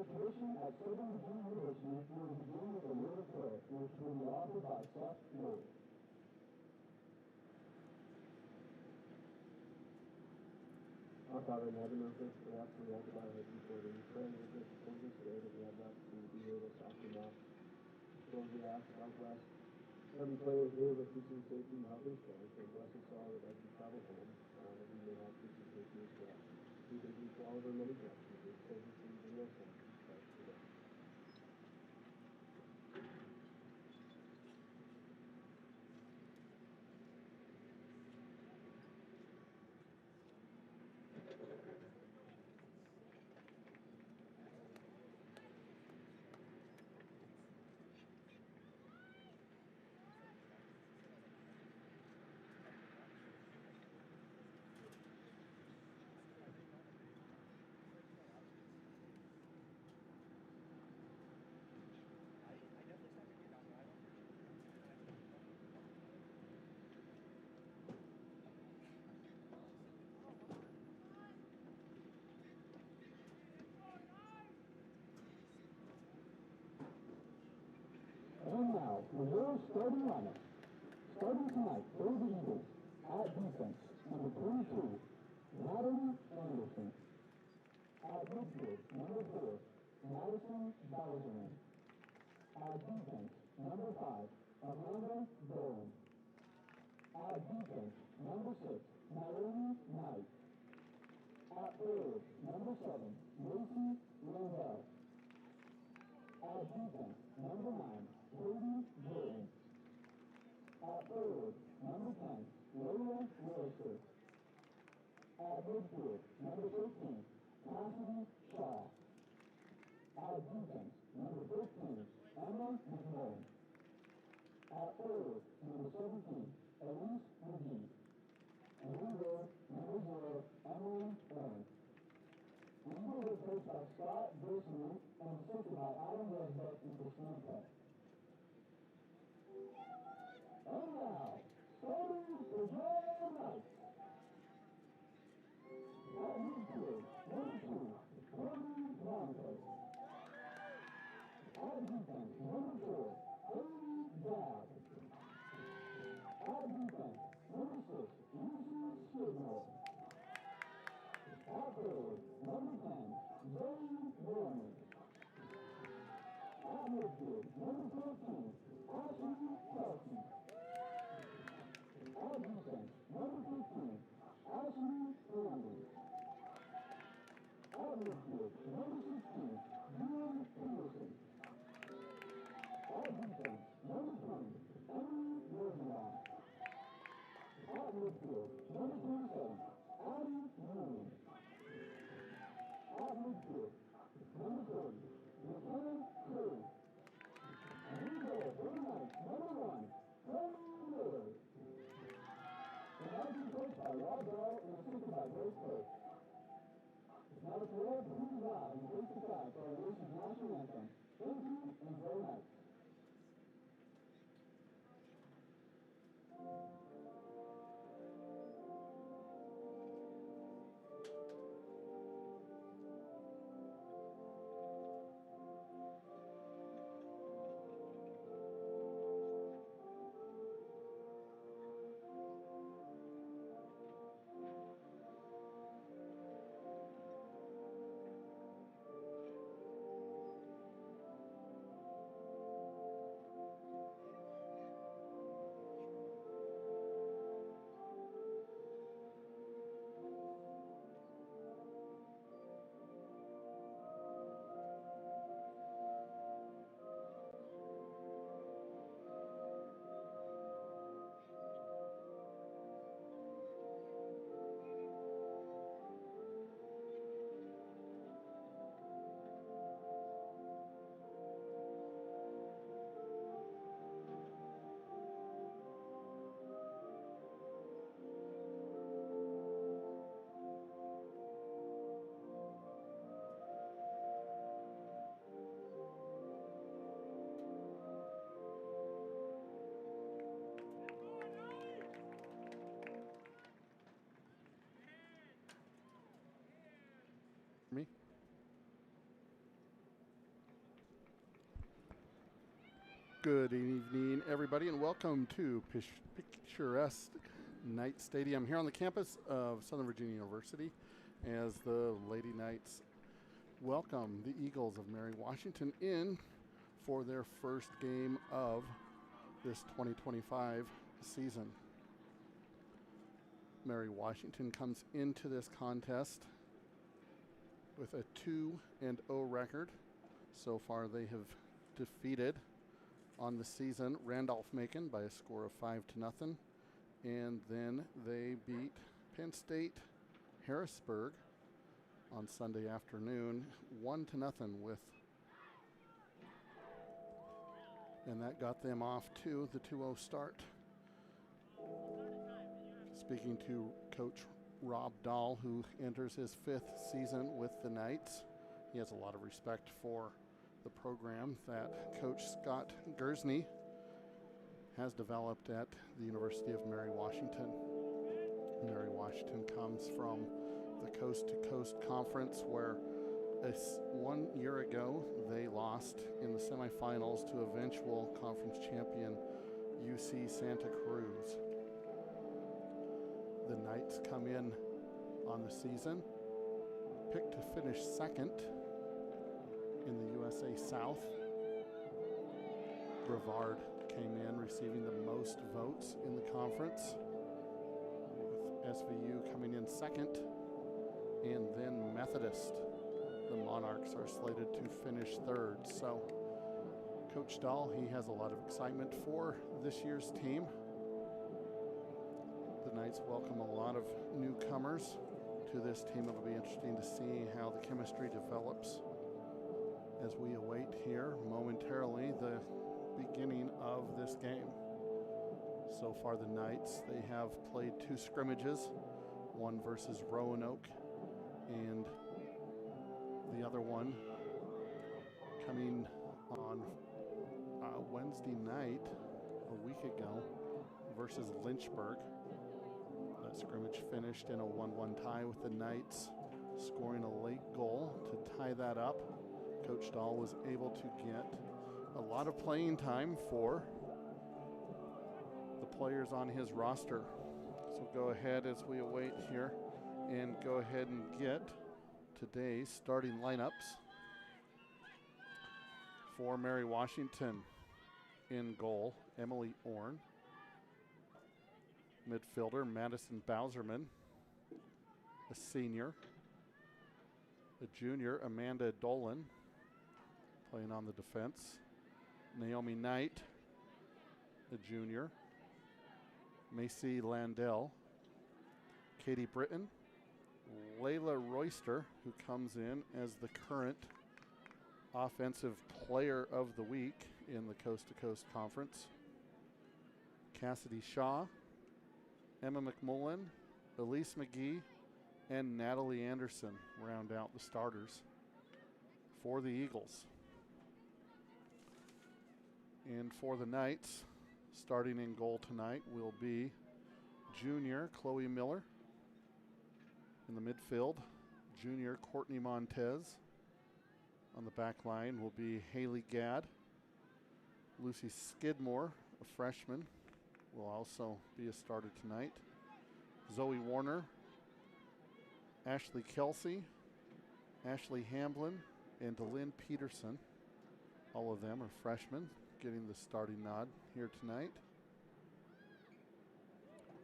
Tradition at Southern Virginia University will begin with a word of prayer, which will be offered by Seth Lloyd. Our Father in heaven, knows us, perhaps we have about it before we pray with us towards us today that we have the opportunity to be here this afternoon. Lord, we ask, God bless every player here with teaching safety and help and strength, and bless us all that as we travel home, that we may have teaching safety as well. We thank you for all of our many blessings. We pray these things in your Son, Jesus Christ, today. And now, reserve starting lineup. Starting tonight for the Eagles, at defense, number 22, Natalie Anderson. At midfield, number 4, Madison Balzarin. At defense, number 5, Amanda Bowen. At defense, number 6, Naomi Knight. At forward, number 7, Lacey Randell. At defense, number 9, Cody Jordan. At forward, number 10, Layla Willister. At midfield, number 13, Cassidy Shaw. At defense, number 15, Emma McMillan. At forward, number 17, Elise McGee. And leader, number 0, Emily Owen. The Eagles are coached by Scott Griswold and assisted by Adam Resbeck and Christine Peck. And now, starting for Joe Knight. At midfield, number 2, Cody Blanco. At defense, number 4, Haley Dowd. At defense, number 6, Lucy Skidmore. At forward, number 10, Zoe Warren. At midfield, number 13, Ashley Kelsey. At defense, number 15, Ashley Landry. At midfield, number 16, Dean Peterson. At defense, number 20, Emily Rosenbaum. At midfield, number 27, Addie Newman. At midfield, number 30, Lieutenant Curry. And we go for tonight, number 1, Tony Miller. And as we coached by Rob Bell and assisted by Grace Coach. Now let's roll please loud and take the flag for our nation's national anthem. Thank you and go Knights. Me? Good evening, everybody, and welcome to picturesque Knight Stadium here on the campus of Southern Virginia University as the Lady Knights welcome the Eagles of Mary Washington in for their first game of this 2025 season. Mary Washington comes into this contest with a 2-0 record. So far they have defeated on the season Randolph-Macon by a score of 5-0, and then they beat Penn State Harrisburg on Sunday afternoon 1-0 and that got them off to the 2-0 start. Speaking to Coach Rob Dahl, who enters his 5th season with the Knights, he has a lot of respect for the program that Coach Scott Gersney has developed at the University of Mary Washington. Mary Washington comes from the Coast to Coast Conference, where 1 year ago they lost in the semifinals to eventual conference champion UC Santa Cruz. The Knights come in on the season picked to finish second in the USA South. Brevard came in receiving the most votes in the conference, with SVU coming in second, and then Methodist. The Monarchs are slated to finish third. So Coach Dahl, he has a lot of excitement for this year's team. The Knights welcome a lot of newcomers to this team. It'll be interesting to see how the chemistry develops as we await here momentarily the beginning of this game. So far the Knights, they have played 2 scrimmages, one versus Roanoke and the other one coming on Wednesday night a week ago versus Lynchburg. That scrimmage finished in a 1-1 tie with the Knights scoring a late goal to tie that up. Coach Dahl was able to get a lot of playing time for the players on his roster. So go ahead as we await here and go ahead and get today's starting lineups for Mary Washington. In goal, Emily Orn. Midfielder, Madison Bowserman, a senior. A junior, Amanda Dolan, playing on the defense. Naomi Knight, a junior. Macy Landell. Katie Britton. Layla Royster, who comes in as the current Offensive Player of the Week in the Coast to Coast Conference. Cassidy Shaw. Emma McMullen, Elise McGee, and Natalie Anderson round out the starters for the Eagles. And for the Knights, starting in goal tonight will be junior Chloe Miller. In the midfield, junior Courtney Montez. On the back line will be Haley Gadd. Lucy Skidmore, a freshman, will also be a starter tonight. Zoe Warner, Ashley Kelsey, Ashley Hamblin, and DeLynn Peterson. All of them are freshmen getting the starting nod here tonight.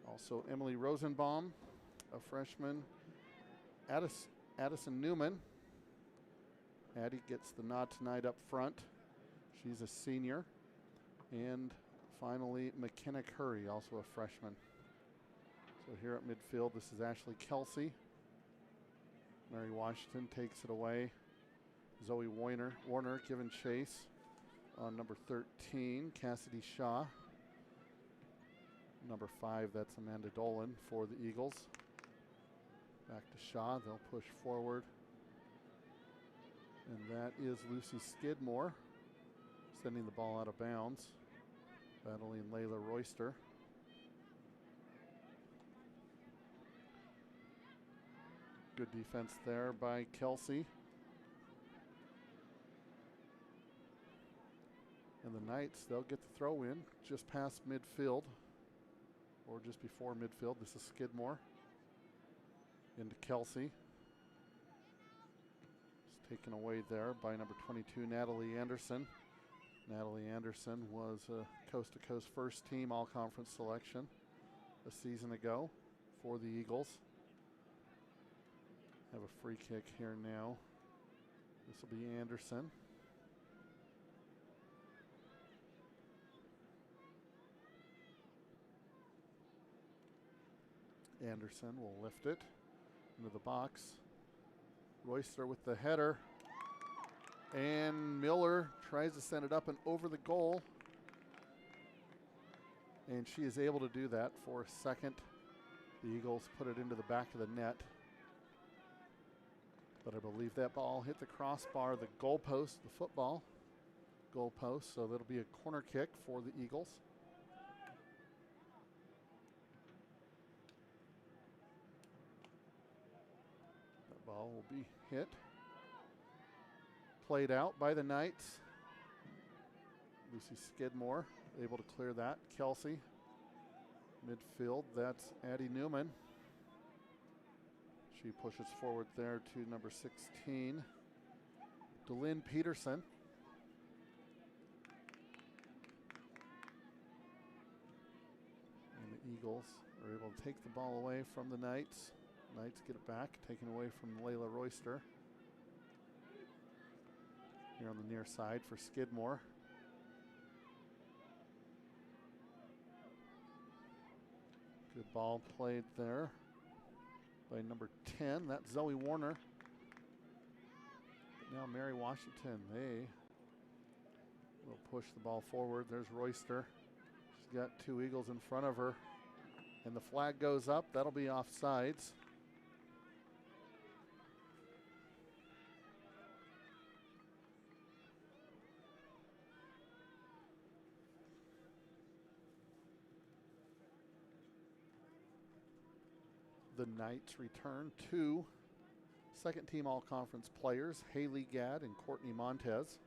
Also Emily Rosenbaum, a freshman. Addison Newman. Addie gets the nod tonight up front. She's a senior. And finally, McKenna Curry, also a freshman. So here at midfield, this is Ashley Kelsey. Mary Washington takes it away. Zoe Warner giving chase on number 13, Cassidy Shaw. Number 5, that's Amanda Dolan for the Eagles. Back to Shaw, they'll push forward. And that is Lucy Skidmore sending the ball out of bounds, battling Layla Royster. Good defense there by Kelsey. And the Knights, they'll get the throw in just past midfield, or just before midfield. This is Skidmore into Kelsey. It's taken away there by number 22, Natalie Anderson. Natalie Anderson was a coast-to-coast first team all-conference selection a season ago for the Eagles. Have a free kick here now. This will be Anderson. Anderson will lift it into the box. Royster with the header. And Miller tries to send it up and over the goal. And she is able to do that for a second. The Eagles put it into the back of the net. But I believe that ball hit the crossbar, the goalpost, the football goalpost. So that'll be a corner kick for the Eagles. That ball will be hit. Played out by the Knights. Lucy Skidmore able to clear that. Kelsey, midfield, that's Addie Newman. She pushes forward there to number 16, DeLynn Peterson. And the Eagles are able to take the ball away from the Knights. Knights get it back, taken away from Layla Royster. Here on the near side for Skidmore. Good ball played there by number 10. That's Zoe Warner. But now Mary Washington, they will push the ball forward. There's Royster. She's got two Eagles in front of her. And the flag goes up. That'll be offsides. The Knights return two second team all-conference players, Haley Gadd and Courtney Montez.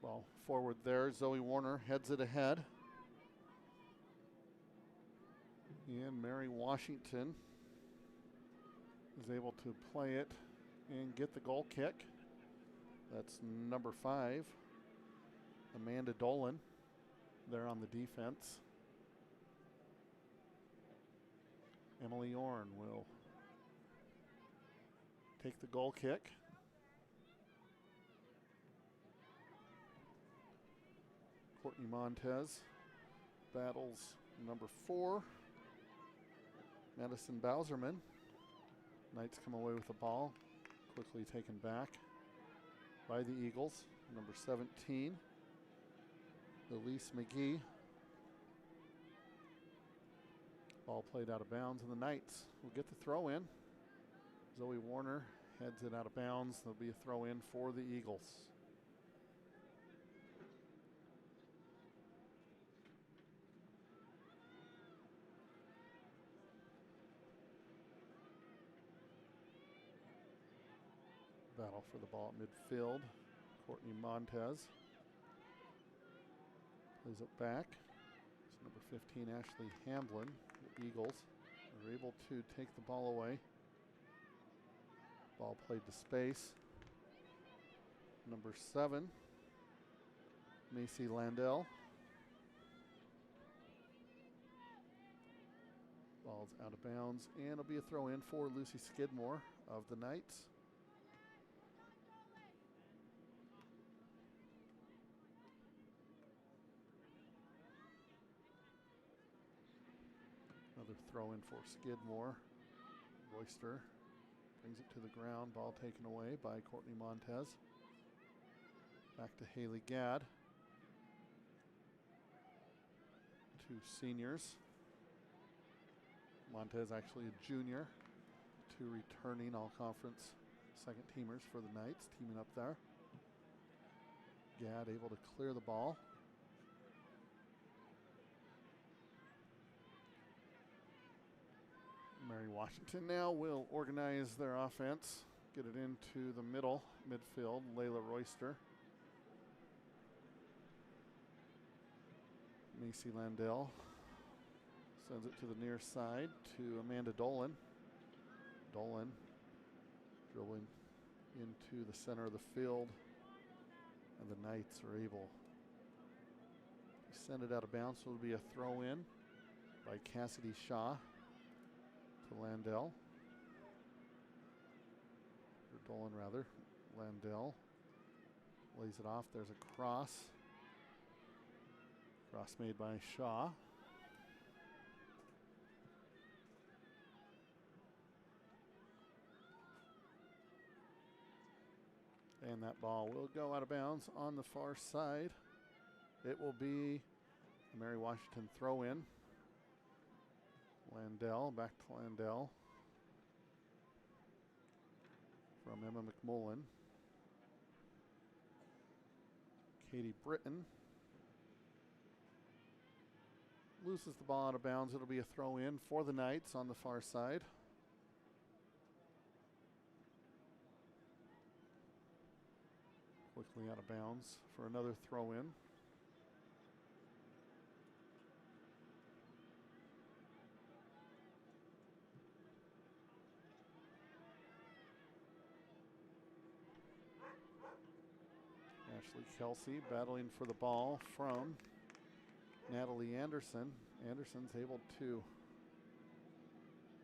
Ball forward there, Zoe Warner heads it ahead. And Mary Washington is able to play it and get the goal kick. That's number 5, Amanda Dolan. There on the defense. Emily Orn will take the goal kick. Courtney Montez battles number 4, Madison Bowserman. Knights come away with the ball, quickly taken back by the Eagles. Number 17. Elise McGee. Ball played out of bounds, and the Knights will get the throw in. Zoe Warner heads it out of bounds. There'll be a throw in for the Eagles. Battle for the ball at midfield. Courtney Montez plays it back. It's number 15, Ashley Hamblin. The Eagles are able to take the ball away. Ball played to space. Number 7, Macy Landell. Ball's out of bounds, and it'll be a throw in for Lucy Skidmore of the Knights. Another throw in for Skidmore. Royster brings it to the ground. Ball taken away by Courtney Montez. Back to Haley Gadd. 2 seniors. Montez actually a junior. 2 returning all-conference second teamers for the Knights, teaming up there. Gadd able to clear the ball. Mary Washington now will organize their offense. Get it into the middle, midfield, Layla Royster. Macy Landell sends it to the near side to Amanda Dolan. Dolan dribbling into the center of the field, and the Knights are able to send it out of bounds, so it'll be a throw in by Cassidy Shaw to Landell. Or Dolan rather. Landell lays it off. There's a cross. Cross made by Shaw. And that ball will go out of bounds on the far side. It will be a Mary Washington throw in. Landell, back to Landell. From Emma McMullen. Katie Britton loses the ball out of bounds. It'll be a throw in for the Knights on the far side. Quickly out of bounds for another throw in. Ashley Kelsey battling for the ball from Natalie Anderson. Anderson's able to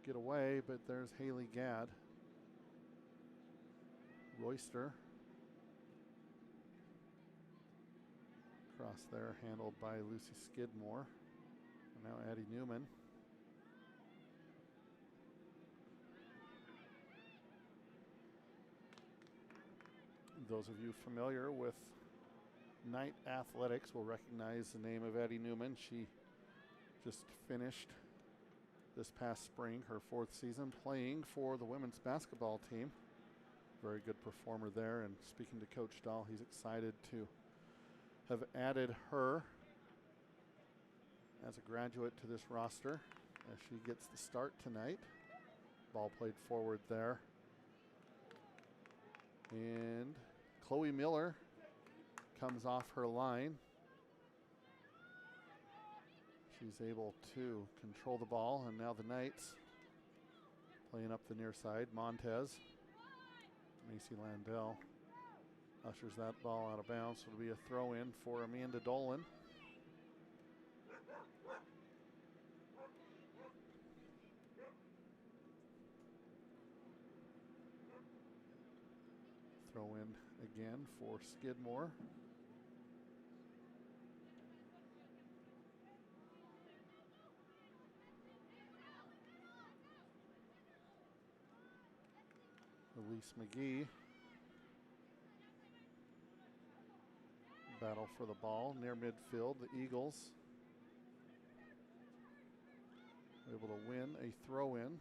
get away, but there's Haley Gadd. Royster. Cross there, handled by Lucy Skidmore. And now Addie Newman. Those of you familiar with Knight Athletics will recognize the name of Addie Newman. She just finished this past spring her 4th season playing for the women's basketball team. Very good performer there, and speaking to Coach Dahl, he's excited to have added her as a graduate to this roster as she gets the start tonight. Ball played forward there. And Chloe Miller comes off her line. She's able to control the ball, and now the Knights playing up the near side. Montez, Macy Landell ushers that ball out of bounds. So it'll be a throw in for Amanda Dolan. Throw in again for Skidmore. Elise McGee. Battle for the ball near midfield. The Eagles able to win a throw in.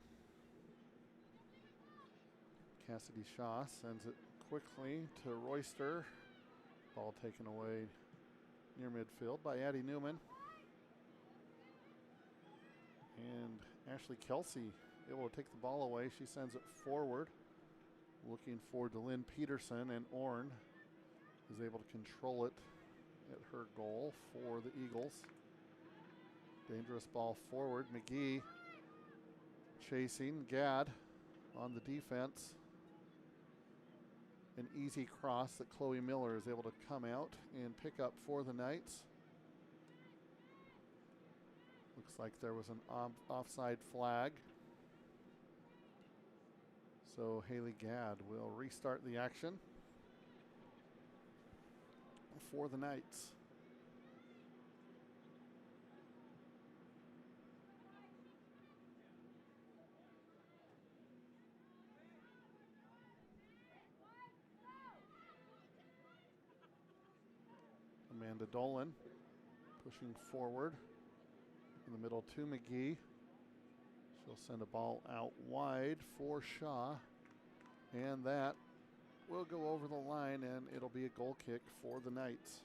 Cassidy Shaw sends it quickly to Royster. Ball taken away near midfield by Addie Newman. And Ashley Kelsey able to take the ball away. She sends it forward. Looking for Delynn Peterson, and Orn is able to control it at her goal for the Eagles. Dangerous ball forward. McGee chasing. Gadd on the defense. An easy cross that Chloe Miller is able to come out and pick up for the Knights. Looks like there was an offside flag. So Haley Gadd will restart the action for the Knights. Amanda Dolan pushing forward in the middle to McGee. She'll send a ball out wide for Shaw, and that will go over the line, and it'll be a goal kick for the Knights.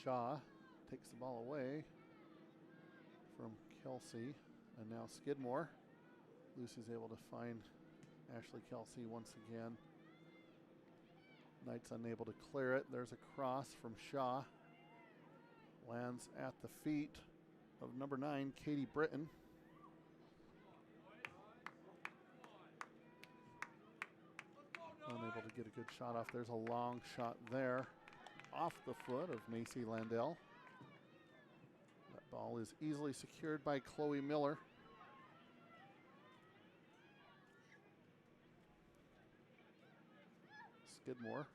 Shaw takes the ball away from Kelsey, and now Skidmore. Lucy's able to find Ashley Kelsey once again. Knight's unable to clear it. There's a cross from Shaw. Lands at the feet of number 9, Katie Britton. Unable to get a good shot off. There's a long shot there off the foot of Macy Landell. That ball is easily secured by Chloe Miller. Skidmore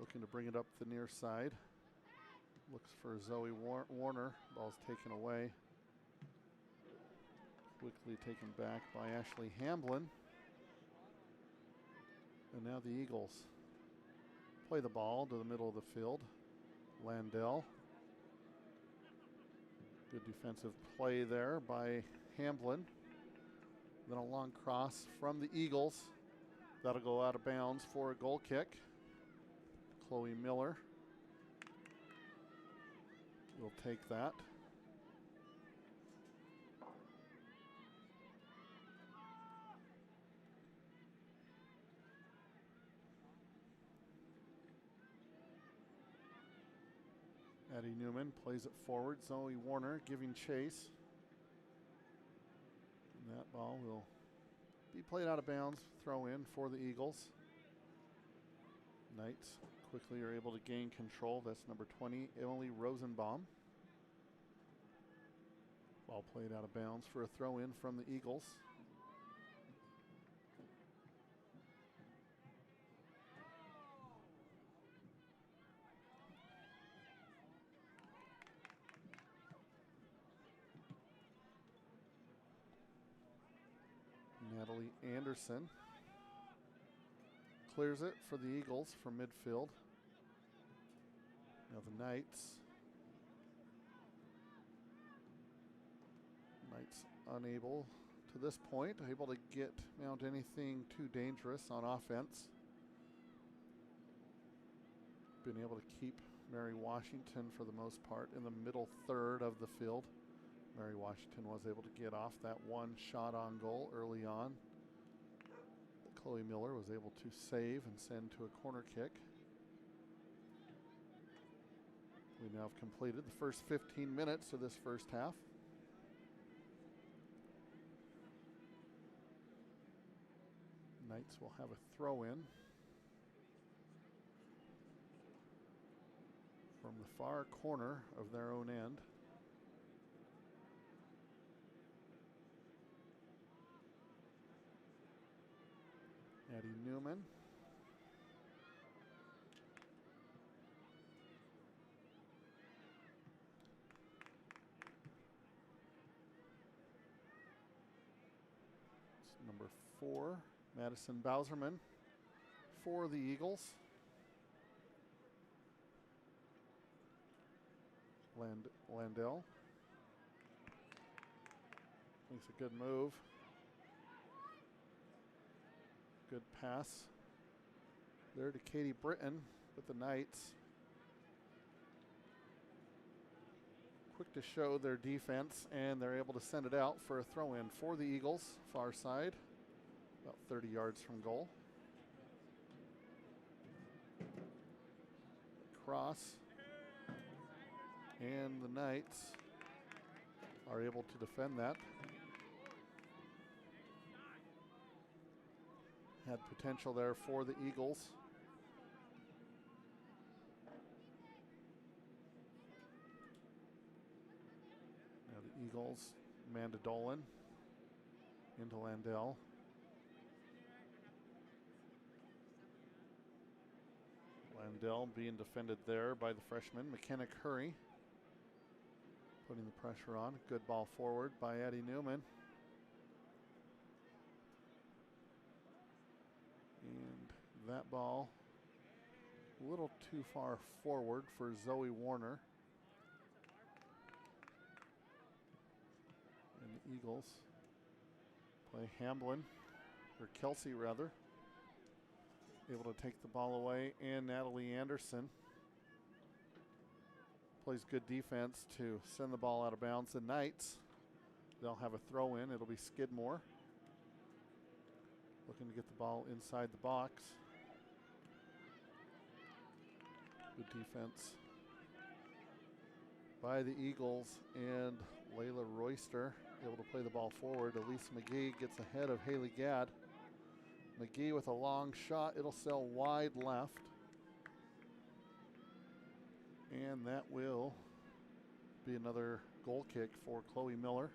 looking to bring it up the near side. Looks for Zoe Warner. Ball's taken away. Quickly taken back by Ashley Hamblin. And now the Eagles play the ball to the middle of the field. Landell. Good defensive play there by Hamblin. Then a long cross from the Eagles. That'll go out of bounds for a goal kick. Chloe Miller will take that. Addie Newman plays it forward. Zoe Warner giving chase. And that ball will be played out of bounds. Throw in for the Eagles. Knights quickly are able to gain control. That's number 20, Emily Rosenbaum. Ball played out of bounds for a throw in from the Eagles. Natalie Anderson clears it for the Eagles from midfield. Now the Knights. Knights unable to this point, able to mount anything too dangerous on offense. Been able to keep Mary Washington for the most part in the middle third of the field. Mary Washington was able to get off that one shot on goal early on. Chloe Miller was able to save and send to a corner kick. We now have completed the first 15 minutes of this first half. Knights will have a throw in from the far corner of their own end. Addie Newman. It's number 4, Madison Bowserman for the Eagles. Landell makes a good move. Good pass there to Katie Britton with the Knights. Quick to show their defense, and they're able to send it out for a throw in for the Eagles, far side, about 30 yards from goal. Cross, and the Knights are able to defend that. Had potential there for the Eagles. Now the Eagles, Amanda Dolan into Landell. Landell being defended there by the freshman, McKenna Curry. Putting the pressure on. Good ball forward by Addie Newman. And that ball a little too far forward for Zoe Warner. And the Eagles play Hamblin, or Kelsey rather. Able to take the ball away, and Natalie Anderson plays good defense to send the ball out of bounds. The Knights, they'll have a throw in. It'll be Skidmore looking to get the ball inside the box. Good defense by the Eagles, and Layla Royster able to play the ball forward. Elise McGee gets ahead of Haley Gadd. McGee with a long shot. It'll sail wide left. And that will be another goal kick for Chloe Miller.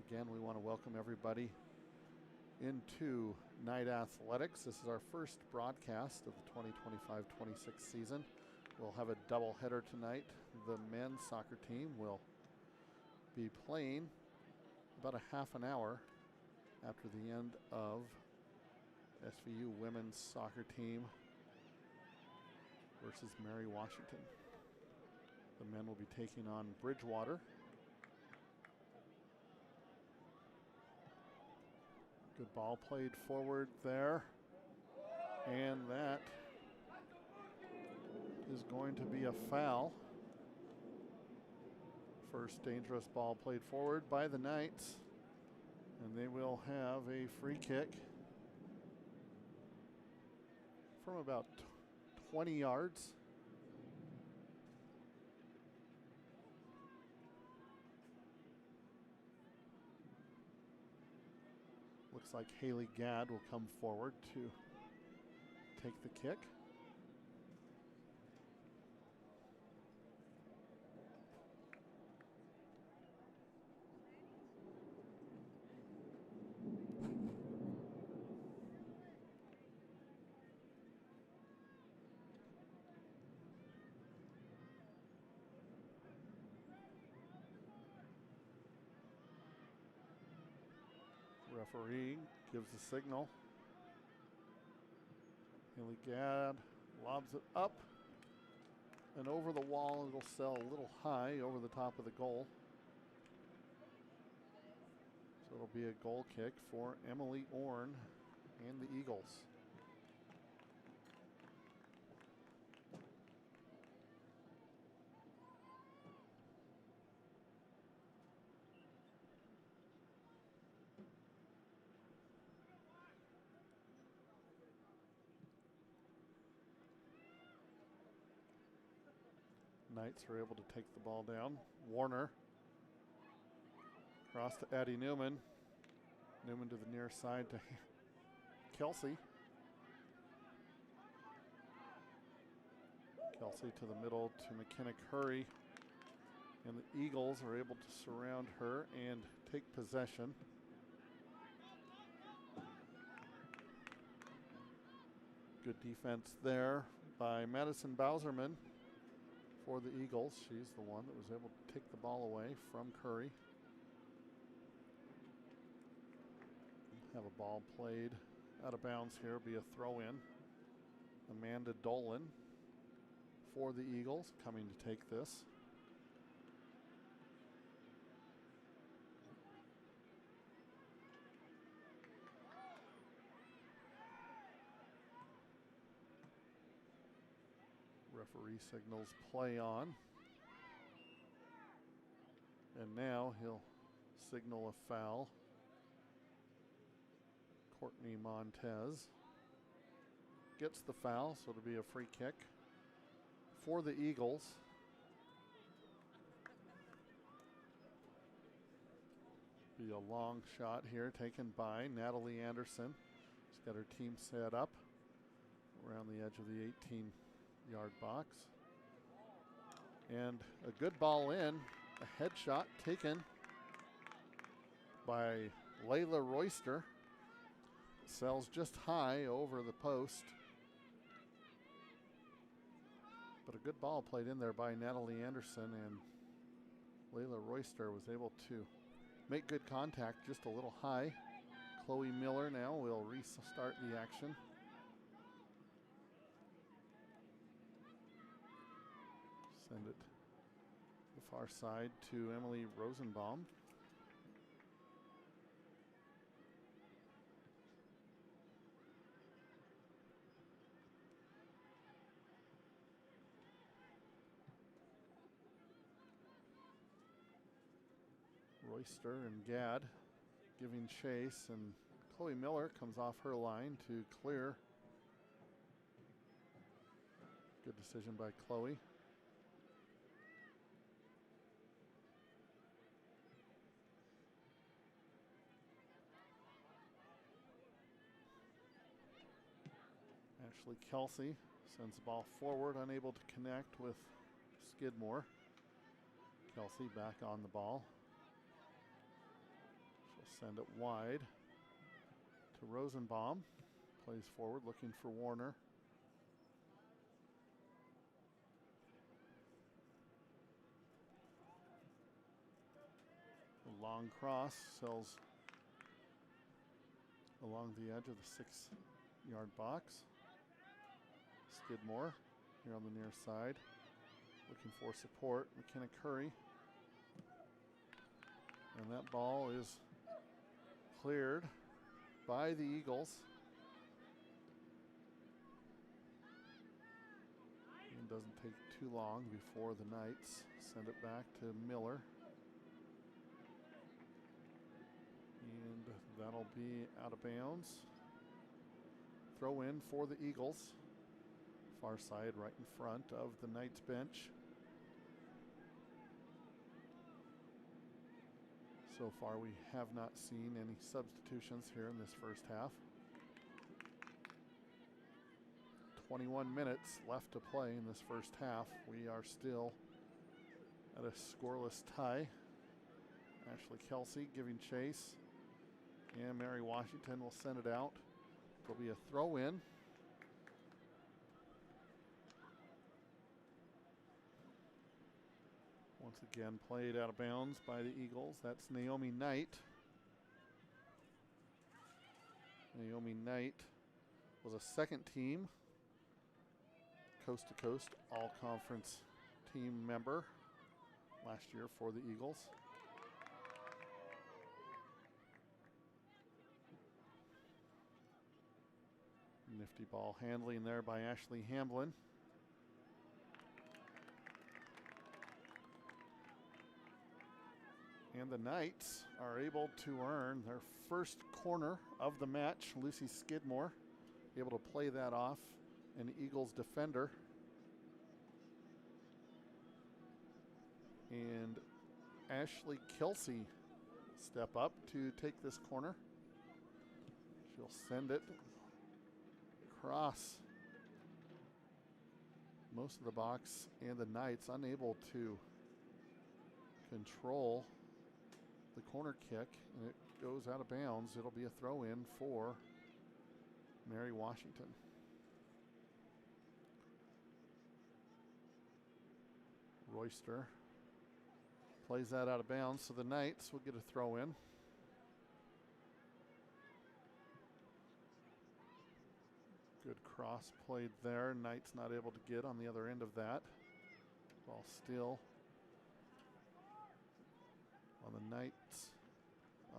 Again, we want to welcome everybody into Knight Athletics. This is our first broadcast of the 2025-26 season. We'll have a doubleheader tonight. The men's soccer team will be playing about a half an hour after the end of SVU women's soccer team versus Mary Washington. The men will be taking on Bridgewater. Good ball played forward there. And that is going to be a foul. First dangerous ball played forward by the Knights. And they will have a free kick from about 20 yards. Looks like Haley Gadd will come forward to take the kick. Referee gives the signal. Haley Gadd lobs it up and over the wall. It'll sail a little high over the top of the goal. So it'll be a goal kick for Emily Orn and the Eagles. Knights are able to take the ball down. Warner across to Addie Newman. Newman to the near side to Kelsey. Kelsey to the middle to McKenna Curry. And the Eagles are able to surround her and take possession. Good defense there by Madison Bowserman. For the Eagles, she's the one that was able to take the ball away from Curry. Have a ball played out of bounds here, be a throw in. Amanda Dolan for the Eagles coming to take this. Referee signals play on. And now he'll signal a foul. Courtney Montez gets the foul, so it'll be a free kick for the Eagles. Be a long shot here taken by Natalie Anderson. She's got her team set up around the edge of the 18-yard box. And a good ball in, a headshot taken by Layla Royster. Sails just high over the post. But a good ball played in there by Natalie Anderson, and Layla Royster was able to make good contact just a little high. Chloe Miller now will restart the action. Send it to the far side to Emily Rosenbaum. Royster and Gadd giving chase, and Chloe Miller comes off her line to clear. Good decision by Chloe. Ashley Kelsey sends the ball forward, unable to connect with Skidmore. Kelsey back on the ball. She'll send it wide to Rosenbaum. Plays forward, looking for Warner. A long cross sells along the edge of the 6-yard box. Skidmore here on the near side, looking for support. McKenna Curry. And that ball is cleared by the Eagles. And doesn't take too long before the Knights send it back to Miller. And that'll be out of bounds. Throw in for the Eagles. Far side, right in front of the Knights bench. So far, we have not seen any substitutions here in this first half. 21 minutes left to play in this first half. We are still at a scoreless tie. Ashley Kelsey giving chase. And Mary Washington will send it out. There'll be a throw in. Once again, played out of bounds by the Eagles. That's Naomi Knight. Naomi Knight was a second team, coast to coast, all conference team member last year for the Eagles. Nifty ball handling there by Ashley Hamblin. And the Knights are able to earn their first corner of the match. Lucy Skidmore able to play that off an Eagles defender. And Ashley Kelsey step up to take this corner. She'll send it across most of the box, and the Knights unable to control the corner kick, and it goes out of bounds. It'll be a throw in for Mary Washington. Royster plays that out of bounds, so the Knights will get a throw in. Good cross played there. Knights not able to get on the other end of that. Ball still on the Knights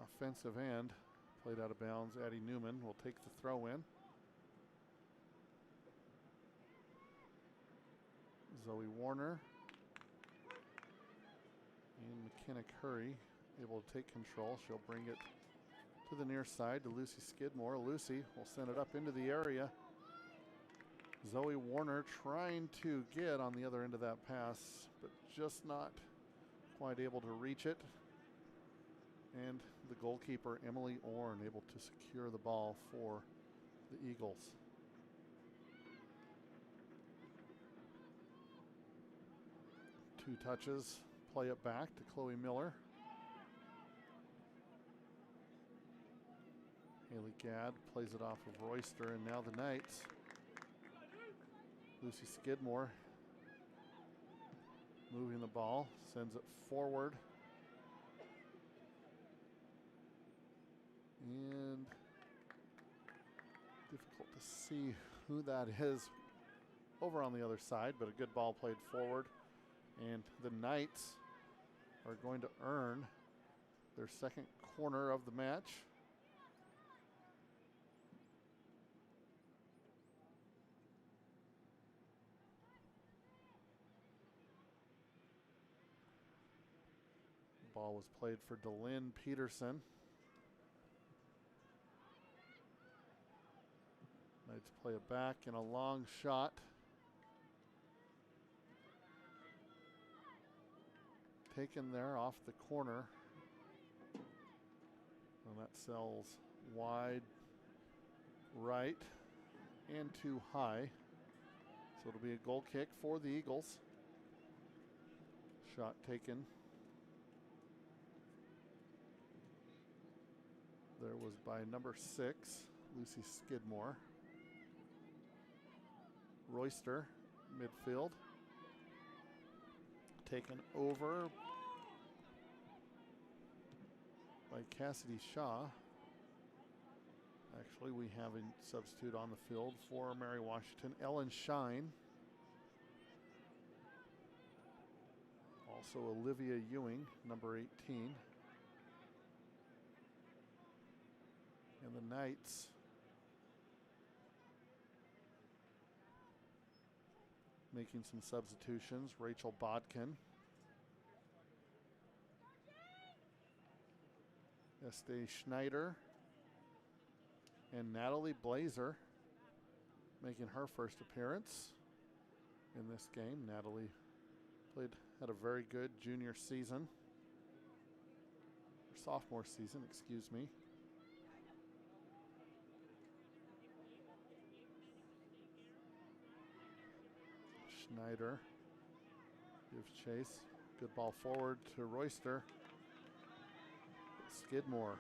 offensive end. Played out of bounds. Addie Newman will take the throw in. Zoe Warner and McKenna Curry able to take control. She'll bring it to the near side to Lucy Skidmore. Lucy will send it up into the area. Zoe Warner trying to get on the other end of that pass, but just not quite able to reach it. And the goalkeeper, Emily Orn, able to secure the ball for the Eagles. Two touches, play it back to Chloe Miller. Haley Gadd plays it off of Royster, and now the Knights. Lucy Skidmore moving the ball, sends it forward. And difficult to see who that is over on the other side, but a good ball played forward. And the Knights are going to earn their second corner of the match. ball was played for DeLynn Peterson. Knights play it back in a long shot. Taken there off the corner. And that sells wide right and too high. So it'll be a goal kick for the Eagles. Shot taken. There was by number 6, Lucy Skidmore. Royster, midfield. Taken over by Cassidy Shaw. Actually, we have a substitute on the field for Mary Washington, Ellen Shine. Also Olivia Ewing, number 18. And the Knights making some substitutions. Rachel Bodkin. Estee Schneider. And Natalie Blazer making her first appearance in this game. Natalie had a very good junior season. Sophomore season, excuse me. Schneider gives chase. Good ball forward to Royster. Skidmore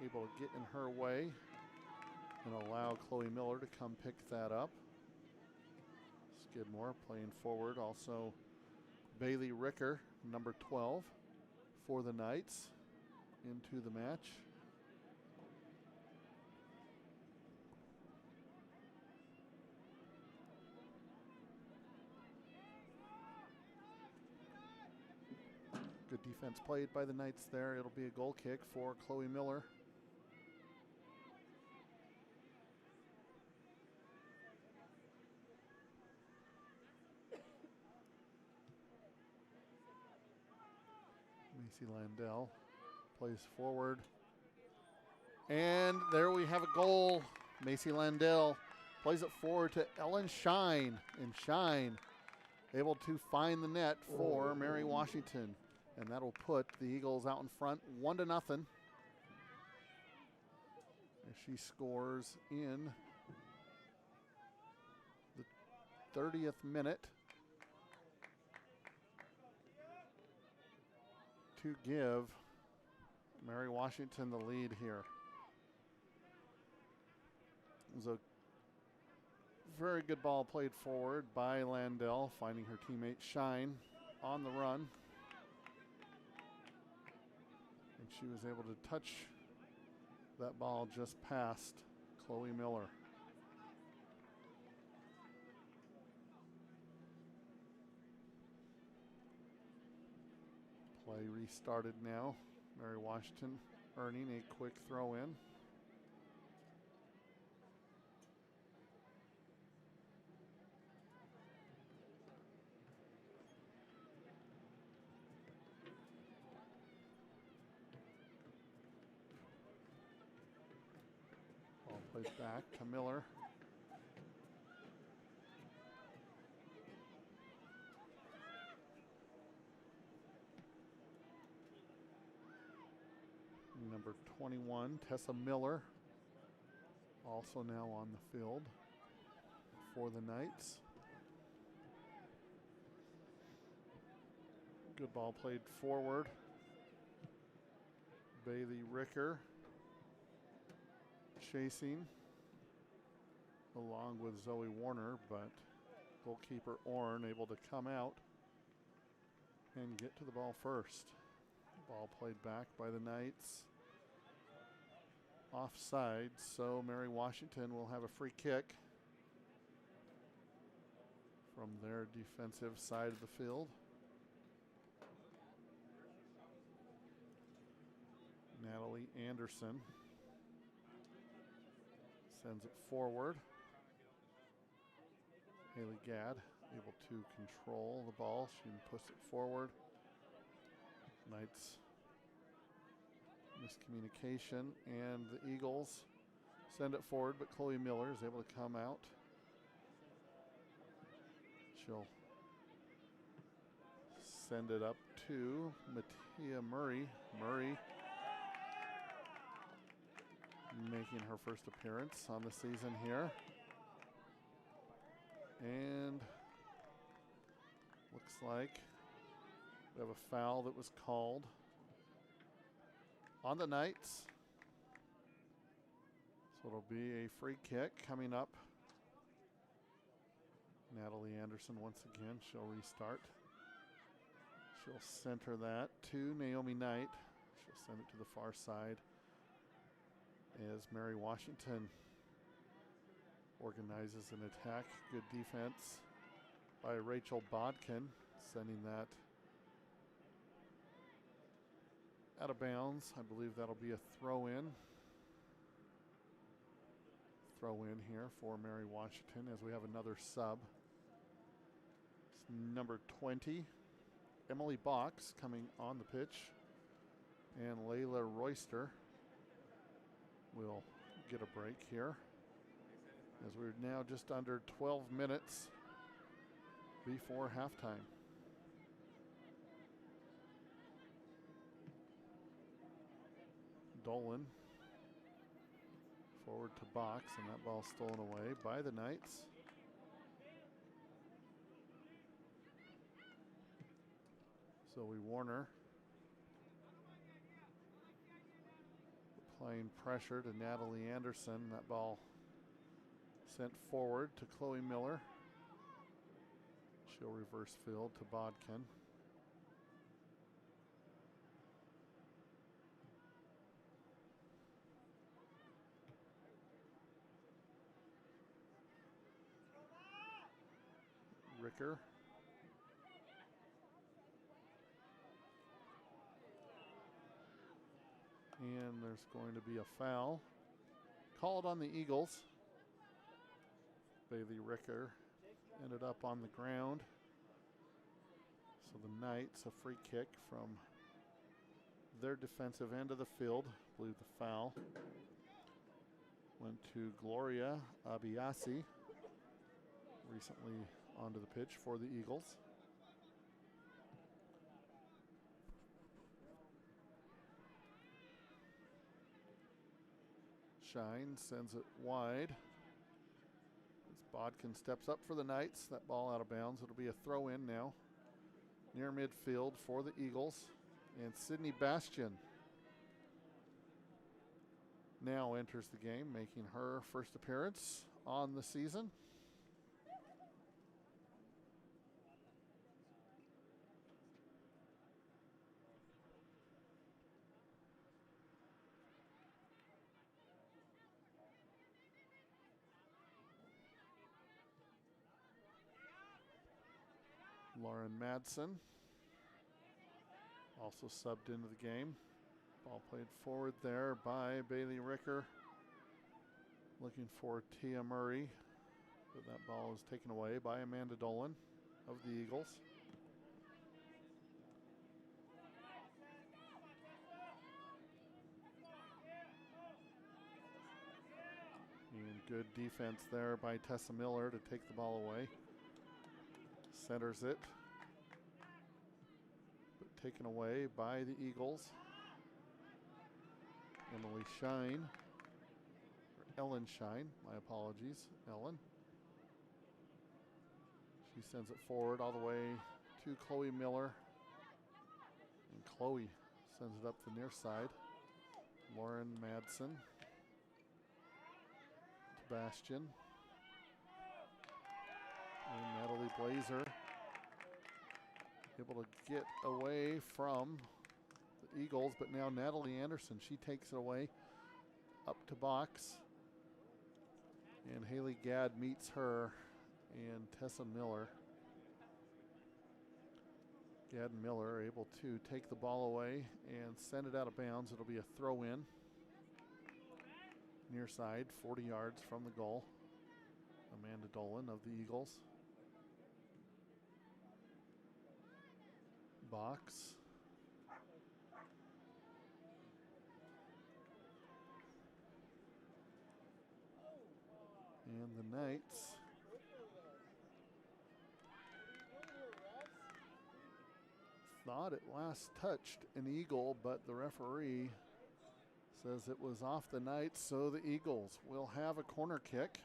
able to get in her way and allow Chloe Miller to come pick that up. Skidmore playing forward. Also Bailey Ricker, number 12 for the Knights, into the match. Good defense played by the Knights there. It'll be a goal kick for Chloe Miller. Macy Landell plays forward. And there we have a goal. Macy Landell plays it forward to Ellen Shine. And Shine able to find the net for Mary Washington. And that'll put the Eagles out in front 1-0. And she scores in the 30th minute to give Mary Washington the lead here. It was a very good ball played forward by Landell, finding her teammate Shine on the run. And she was able to touch that ball just past Chloe Miller. Play restarted now. Mary Washington earning a quick throw in. Ball plays back to Miller. Number 21, Tessa Miller, also now on the field for the Knights. Good ball played forward. Bailey Ricker chasing along with Zoe Warner, but goalkeeper Orn able to come out and get to the ball first. Ball played back by the Knights. Offside, so Mary Washington will have a free kick from their defensive side of the field. Natalie Anderson sends it forward. Haley Gadd able to control the ball. She puts it forward. Knights Miscommunication, and the Eagles send it forward, but Chloe Miller is able to come out. She'll send it up to Mattia Murray. Murray making her first appearance on the season here. And looks like we have a foul that was called on the Knights. So it'll be a free kick coming up. Natalie Anderson once again, she'll restart. She'll center that to Naomi Knight. She'll send it to the far side as Mary Washington organizes an attack. Good defense by Rachel Bodkin, sending that out of bounds. I believe that'll be a throw-in. Throw-in here for Mary Washington as we have another sub. It's number 20, Emily Box, coming on the pitch, and Layla Royster will get a break here as we're now just under 12 minutes before halftime. Dolan forward to Box, and that ball stolen away by the Knights. Zoe Warner applying pressure to Natalie Anderson. That ball sent forward to Chloe Miller. She'll reverse field to Bodkin. Ricker. And there's going to be a foul called on the Eagles. Bailey Ricker ended up on the ground. So the Knights, a free kick from their defensive end of the field. I believe the foul went to Gloria Abiasi, recently onto the pitch for the Eagles. Shine sends it wide. As Bodkin steps up for the Knights, that ball out of bounds. It'll be a throw in now. Near midfield for the Eagles. And Sydney Bastian now enters the game, making her first appearance on the season. Lauren Madsen also subbed into the game. Ball played forward there by Bailey Ricker. Looking for Tia Murray, but that ball is taken away by Amanda Dolan of the Eagles. And good defense there by Tessa Miller to take the ball away. Centers it, but taken away by the Eagles. Emily Shine, or Ellen Shine, my apologies, Ellen. She sends it forward all the way to Chloe Miller. And Chloe sends it up the near side. Lauren Madsen to Bastian. And Natalie Blazer able to get away from the Eagles, but now Natalie Anderson, she takes it away up to Box. And Haley Gadd meets her and Tessa Miller. Gadd and Miller are able to take the ball away and send it out of bounds. It'll be a throw in. Near side, 40 yards from the goal. Amanda Dolan of the Eagles. Box. And the Knights thought it last touched an Eagle, but the referee says it was off the Knights, so the Eagles will have a corner kick.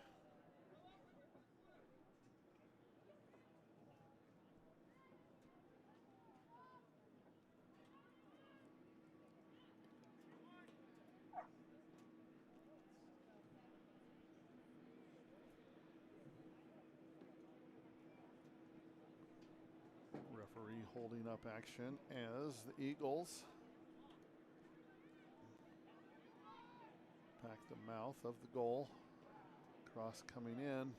Referee holding up action as the Eagles pack the mouth of the goal. Cross coming in.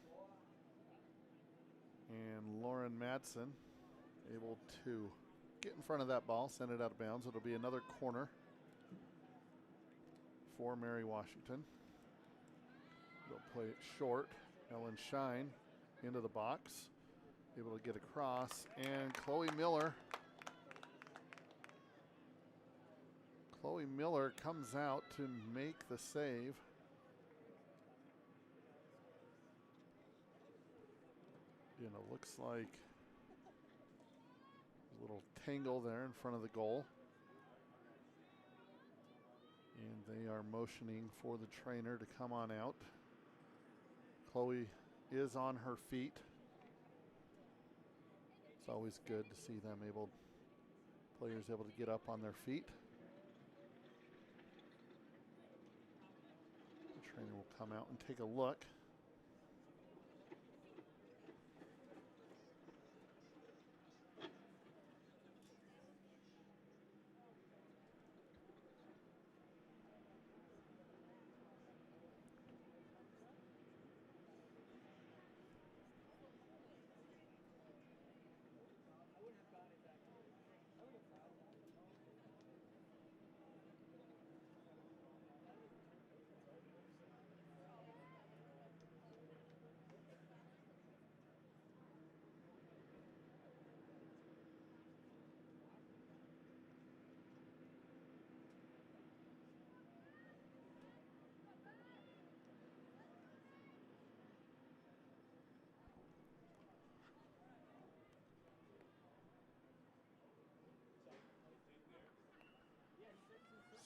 And Lauren Madsen able to get in front of that ball, send it out of bounds. It'll be another corner for Mary Washington. They'll play it short. Ellen Shine into the box. Able to get across, and Chloe Miller comes out to make the save. You know, looks like a little tangle there in front of the goal. And they are motioning for the trainer to come on out. Chloe is on her feet. It's always good to see them players able to get up on their feet. The trainer will come out and take a look.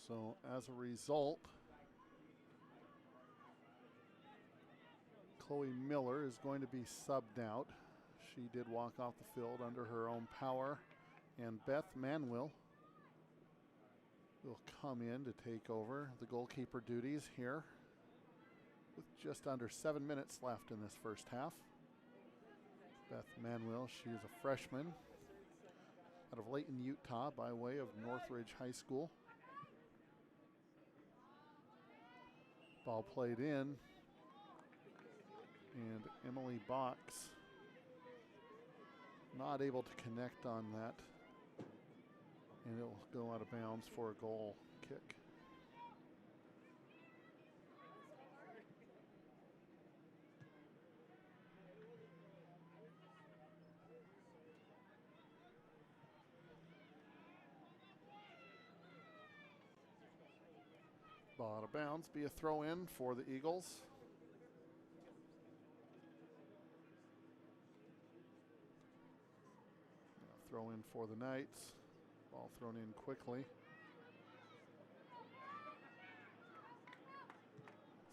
So as a result, Chloe Miller is going to be subbed out. She did walk off the field under her own power, and Beth Manuel will come in to take over the goalkeeper duties here with just under 7 minutes left in this first half. Beth Manuel, she is a freshman out of Layton, Utah by way of Northridge High School. Ball played in, and Emily Box not able to connect on that, and it'll go out of bounds for a goal kick. Ball out of bounds, be a throw in for the Eagles. Throw in for the Knights. Ball thrown in quickly.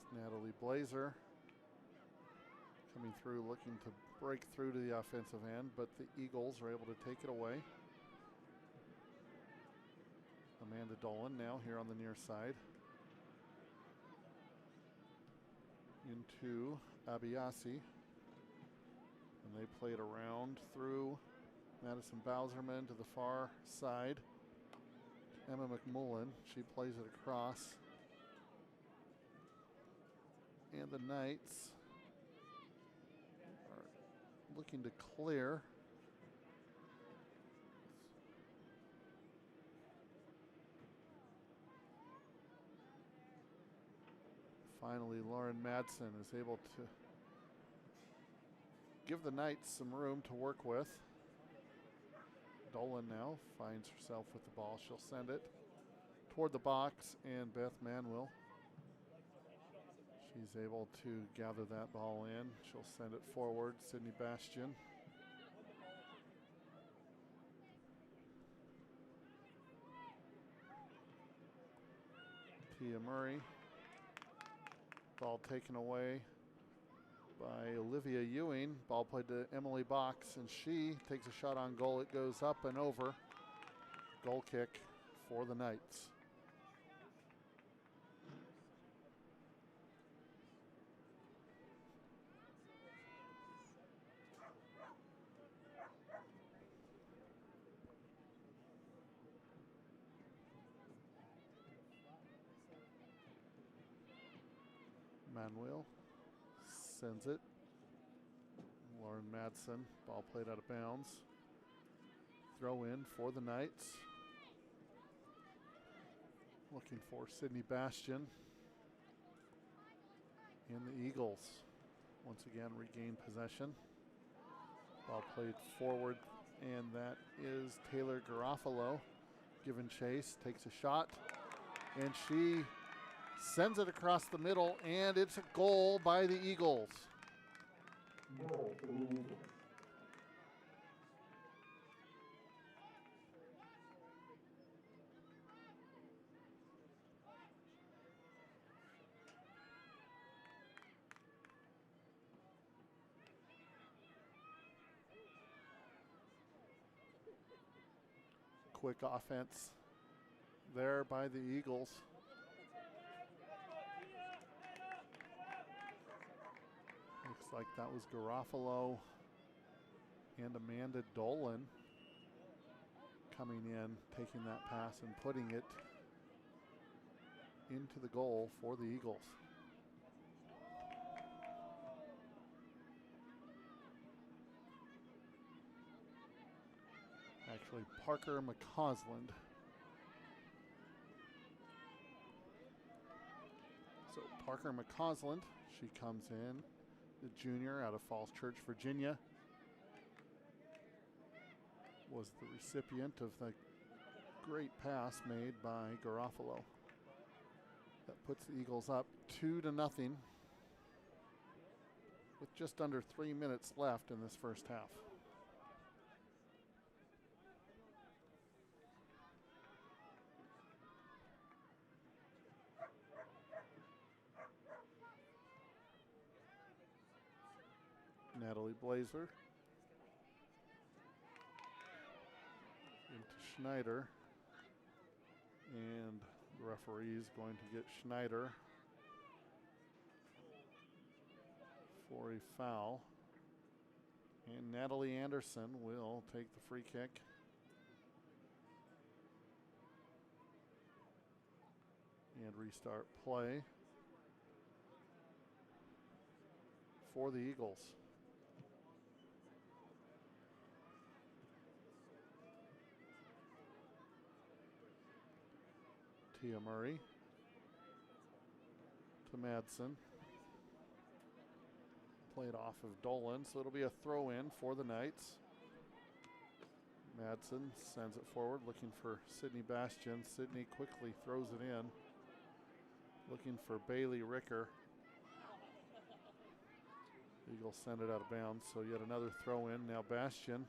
It's Natalie Blazer coming through, looking to break through to the offensive end, but the Eagles are able to take it away. Amanda Dolan now here on the near side. Into Abiasi. And they play it around through Madison Bowserman to the far side. Emma McMullen, she plays it across. And the Knights are looking to clear. Finally, Lauren Madsen is able to give the Knights some room to work with. Dolan now finds herself with the ball. She'll send it toward the box, and Beth Manuel, she She's able to gather that ball in. She'll send it forward. Sydney Bastian. Tia Murray. Ball taken away by Olivia Ewing. Ball played to Emily Box, and she takes a shot on goal. It goes up and over. Goal kick for the Knights. Manuel sends it. Lauren Madsen, ball played out of bounds. Throw in for the Knights. Looking for Sydney Bastian. And the Eagles once again regain possession. Ball played forward, and that is Taylor Garofalo. Given chase, takes a shot, and she sends it across the middle, and it's a goal by the Eagles. Goal for the Eagles. Quick offense there by the Eagles. Looks like that was Garofalo and Amanda Dolan coming in, taking that pass and putting it into the goal for the Eagles. Actually, Parker McCausland. So Parker McCausland, she comes in, the junior out of Falls Church, Virginia. Was the recipient of the great pass made by Garofalo. That puts the Eagles up 2-0 with just under 3 minutes left in this first half. Natalie Blazer into Schneider, and the referee is going to get Schneider for a foul, and Natalie Anderson will take the free kick. And restart play for the Eagles. Tia Murray to Madsen. Played off of Dolan, so it'll be a throw in for the Knights. Madsen sends it forward, looking for Sydney Bastian. Sydney quickly throws it in, looking for Bailey Ricker. Eagles send it out of bounds, so yet another throw in. Now Bastian.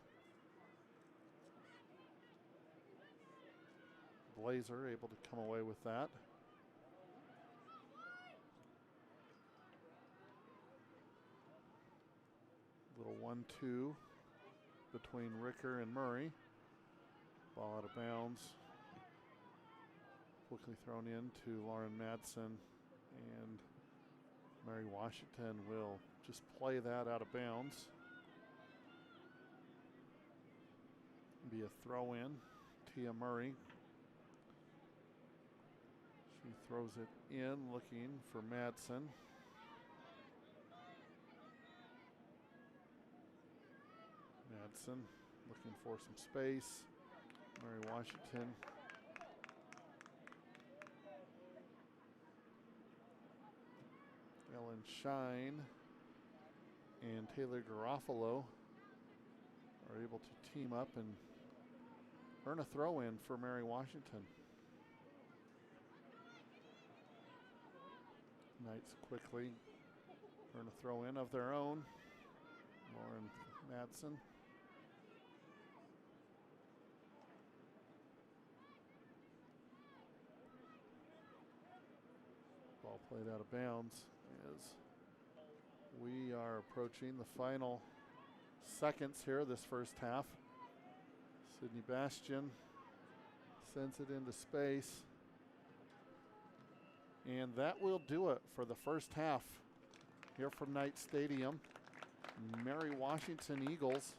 Blazer able to come away with that. Little 1-2 between Ricker and Murray. Ball out of bounds. Quickly thrown in to Lauren Madsen, and Mary Washington will just play that out of bounds. Be a throw in. Tia Murray. She throws it in, looking for Madsen. Madsen looking for some space. Mary Washington. Ellen Shine and Taylor Garofalo are able to team up and earn a throw in for Mary Washington. Knights quickly earn a throw in of their own. Lauren Madsen. Ball played out of bounds as we are approaching the final seconds here this first half. Sydney Bastian sends it into space. And that will do it for the first half here from Knight Stadium. Mary Washington Eagles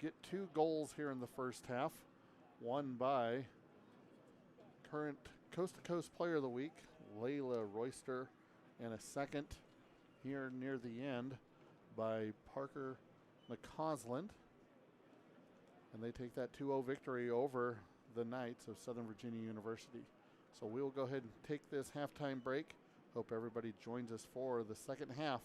get 2 goals here in the first half, one by current Coast to Coast Player of the Week, Layla Royster, and a second here near the end by Parker McCausland. And they take that 2-0 victory over the Knights of Southern Virginia University. So we will go ahead and take this halftime break. Hope everybody joins us for the second half.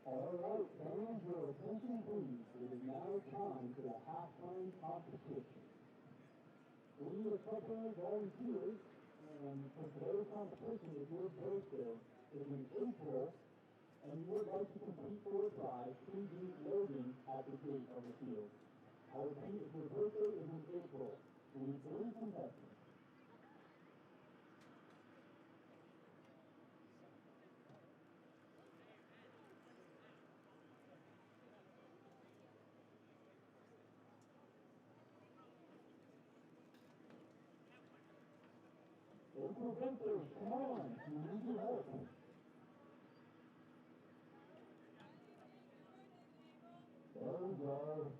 All right, fans, your attention please. It is now time for the halftime competition. We need a couple of volunteers, and for today's competition, if your birthday is in April, and you would like to compete for a prize, please meet Logan at the gate of the field. I repeat, if your birthday is in April, we need 3 contestants. April birthday, come on, we need your help. There we go.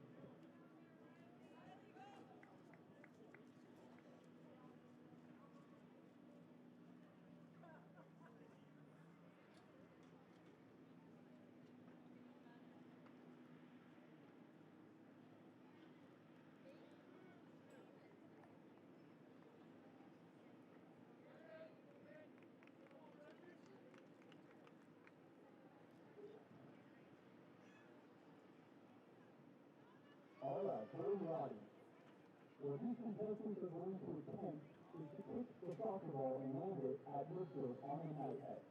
All right, for the audience. Where these contestants are going to attempt is to kick the soccer ball and land it at your foot on the night head.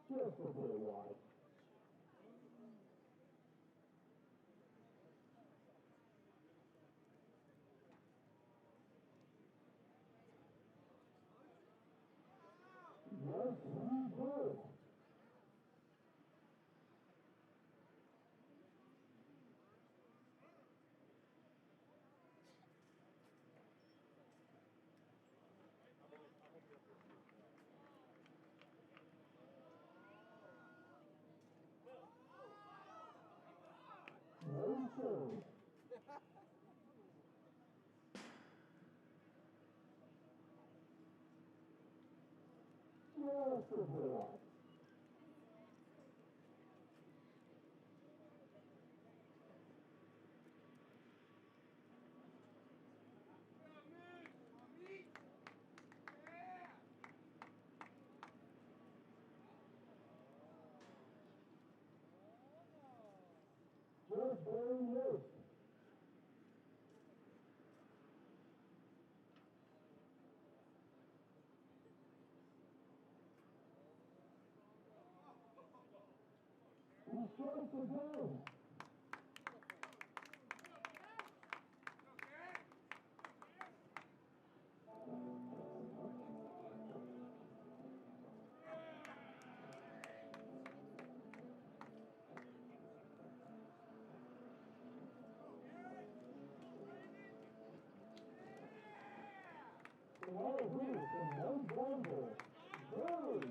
Just a bit wide. Yes, he did. No, sir. Just a bit wide. Just barely missed. He strikes again. Another hitter from Wayne Granville. Barely.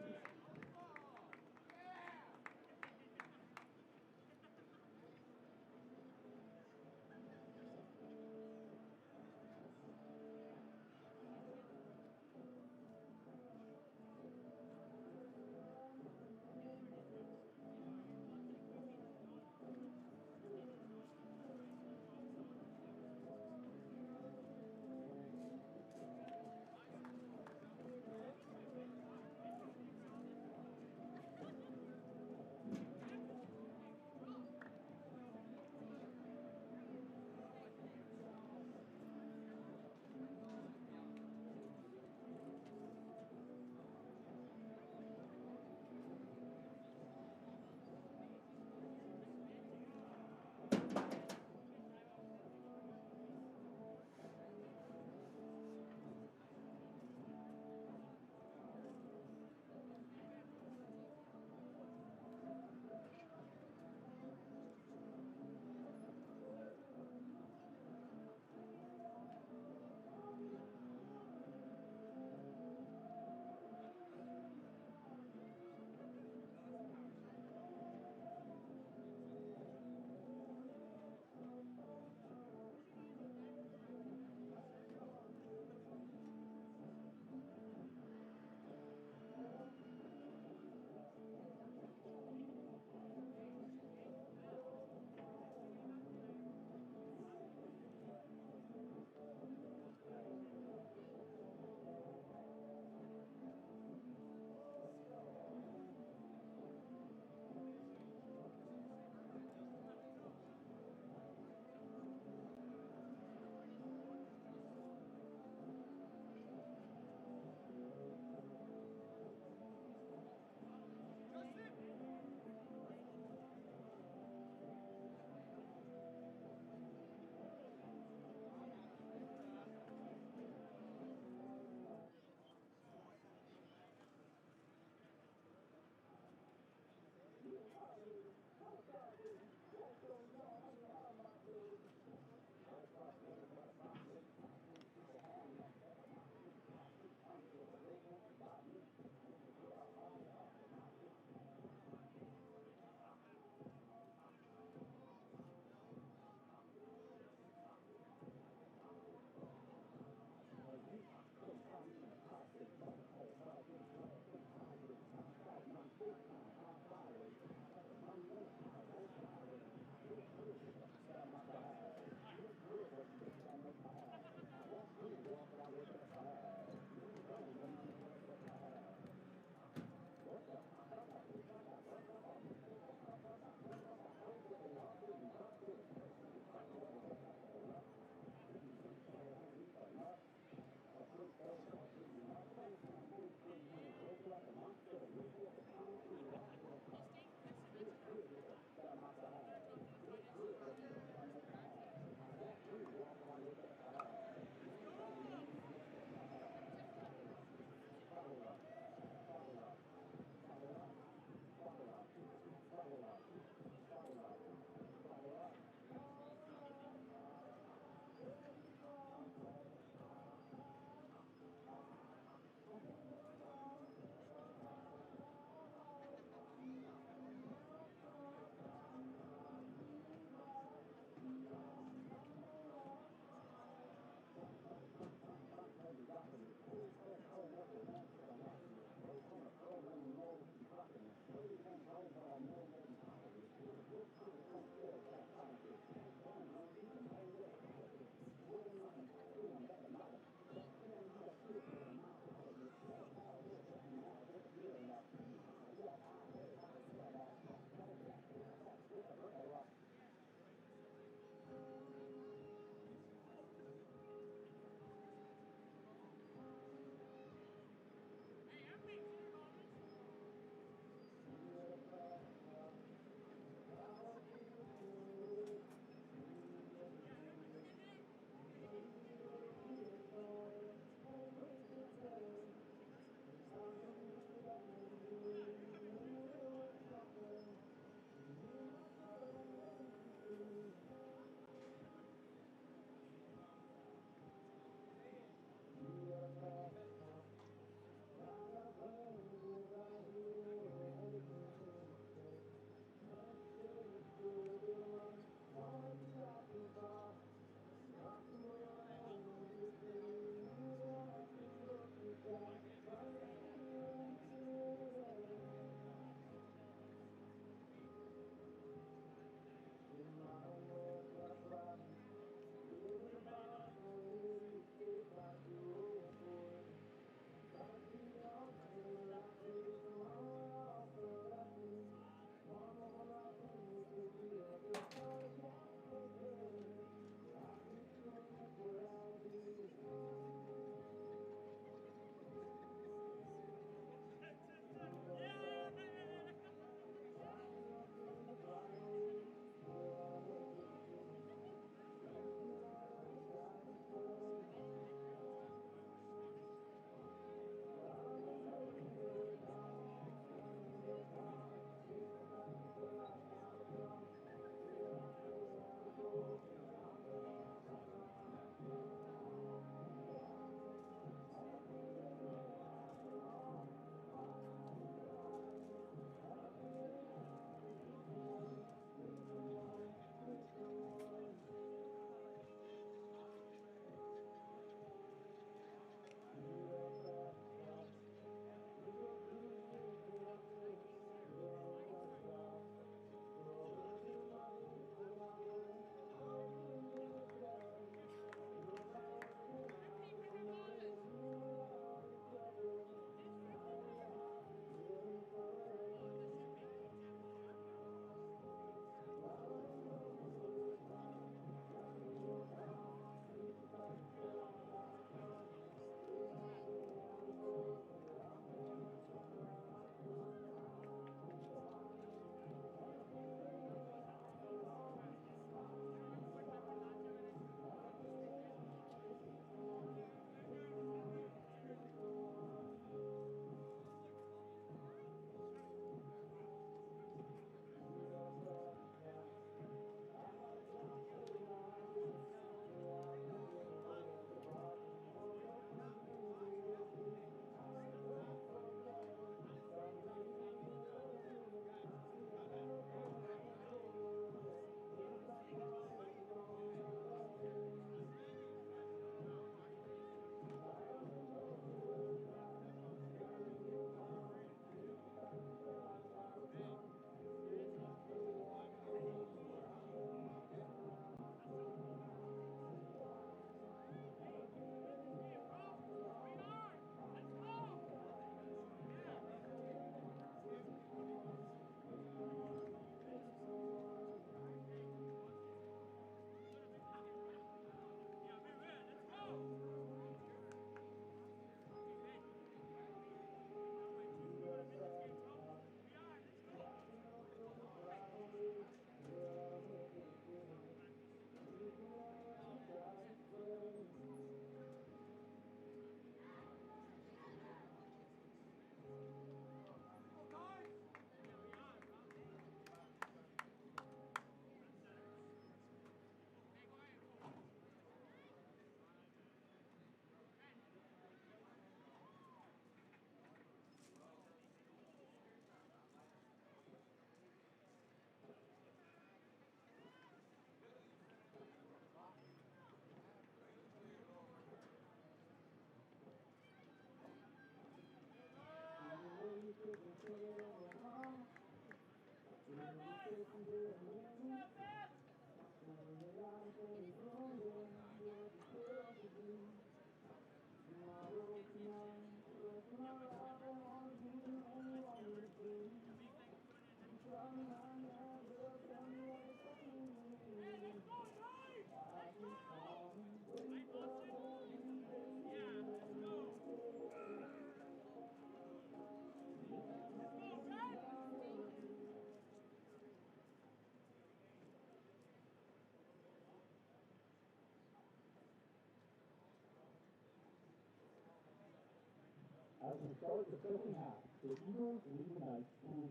As we start the second half, the Eagles lead the Knights 2-0.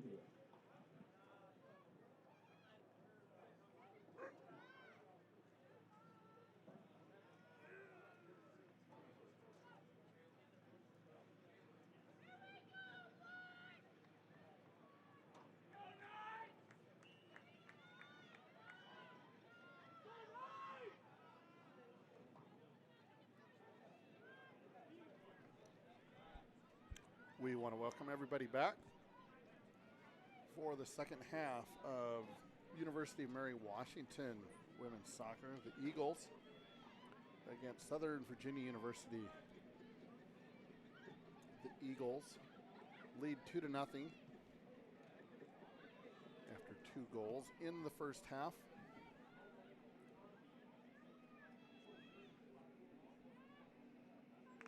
We want to welcome everybody back for the second half of University of Mary Washington women's soccer. The Eagles against Southern Virginia University. The Eagles lead 2-0 after 2 goals in the first half.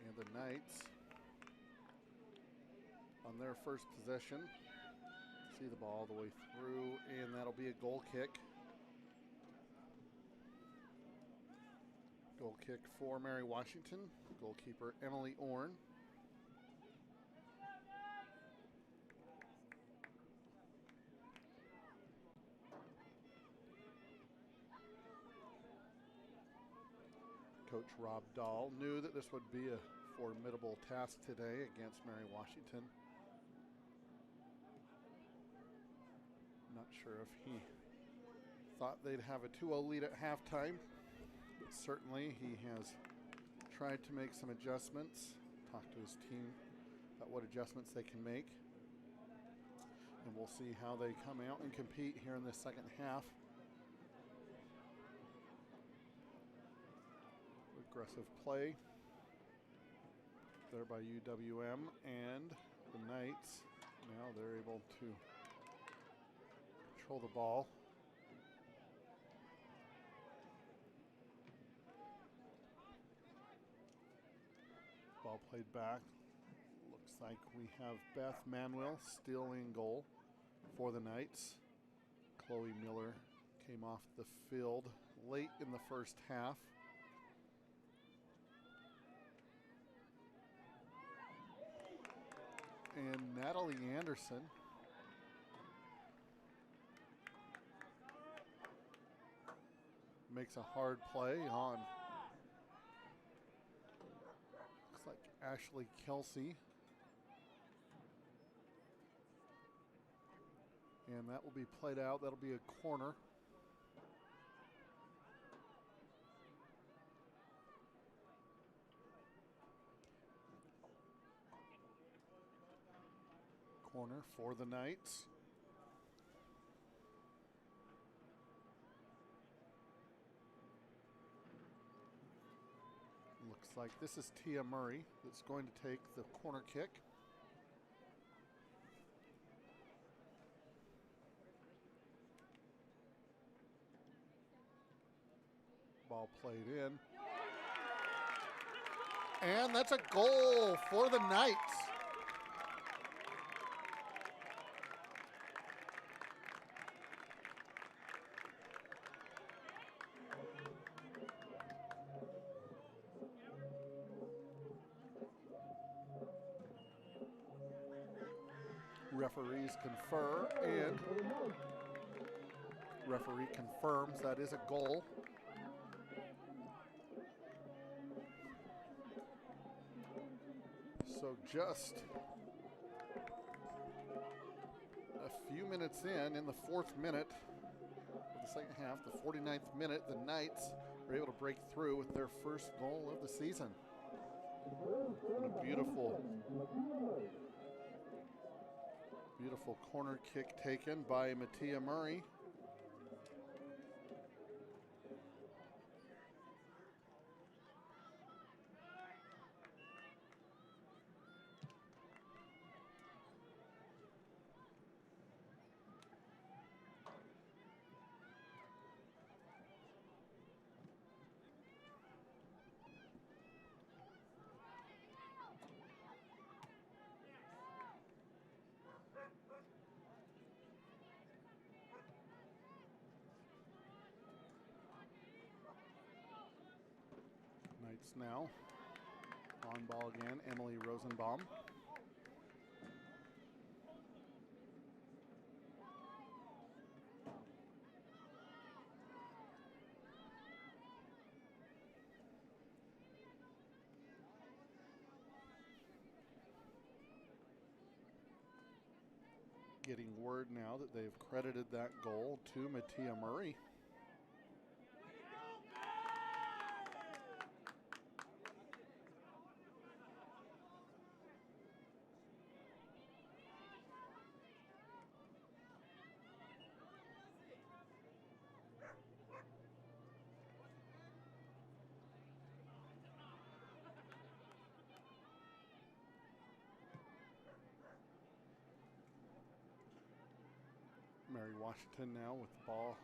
And the Knights, on their first possession, see the ball all the way through, and that'll be a goal kick. Goal kick for Mary Washington. Goalkeeper Emily Orn. Coach Rob Dahl knew that this would be a formidable task today against Mary Washington. Not sure if he thought they'd have a 2-0 lead at halftime, but certainly he has tried to make some adjustments, talked to his team about what adjustments they can make, and we'll see how they come out and compete here in the second half. Aggressive play there by UWM, and the Knights, now they're able to control the ball. Ball played back. Looks like we have Beth Manuel still in goal for the Knights. Chloe Miller came off the field late in the first half. And Natalie Anderson makes a hard play on, looks like Ashley Kelsey. And that will be played out. That'll be a corner. Corner for the Knights. Looks like this is Tia Murray that's going to take the corner kick. Ball played in. And that's a goal for the Knights. Referees confer, and referee confirms that is a goal. So just a few minutes in the 4th minute of the second half, the 49th minute, the Knights were able to break through with their first goal of the season. And a beautiful corner kick taken by Mattia Murray. Eagles now. On ball again, Emily Rosenbaum. Getting word now that they've credited that goal to Mattia Murray. Mary Washington now with the ball.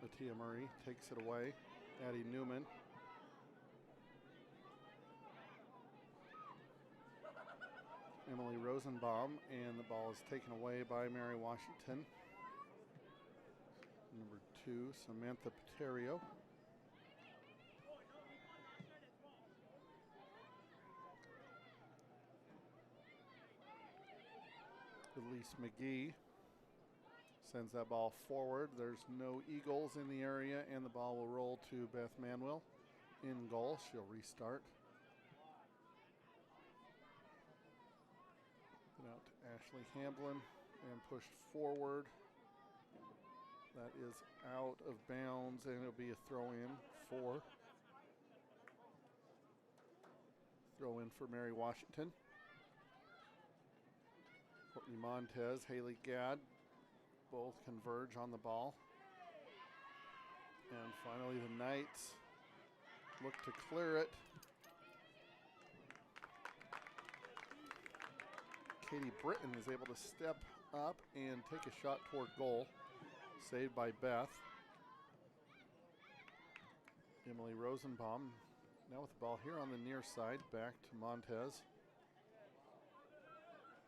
Mattia Murray takes it away. Addie Newman. Emily Rosenbaum, and the ball is taken away by Mary Washington. Number 2, Samantha Paterio. Elise McGee sends that ball forward. There's no Eagles in the area, and the ball will roll to Beth Manuel in goal. She'll restart. Out to Ashley Hamblin and pushed forward. That is out of bounds, and it'll be a throw-in for Mary Washington. Courtney Montez, Haley Gadd, both converge on the ball. And finally the Knights look to clear it. Katie Britton is able to step up and take a shot toward goal. Saved by Beth. Emily Rosenbaum now with the ball here on the near side. Back to Montez.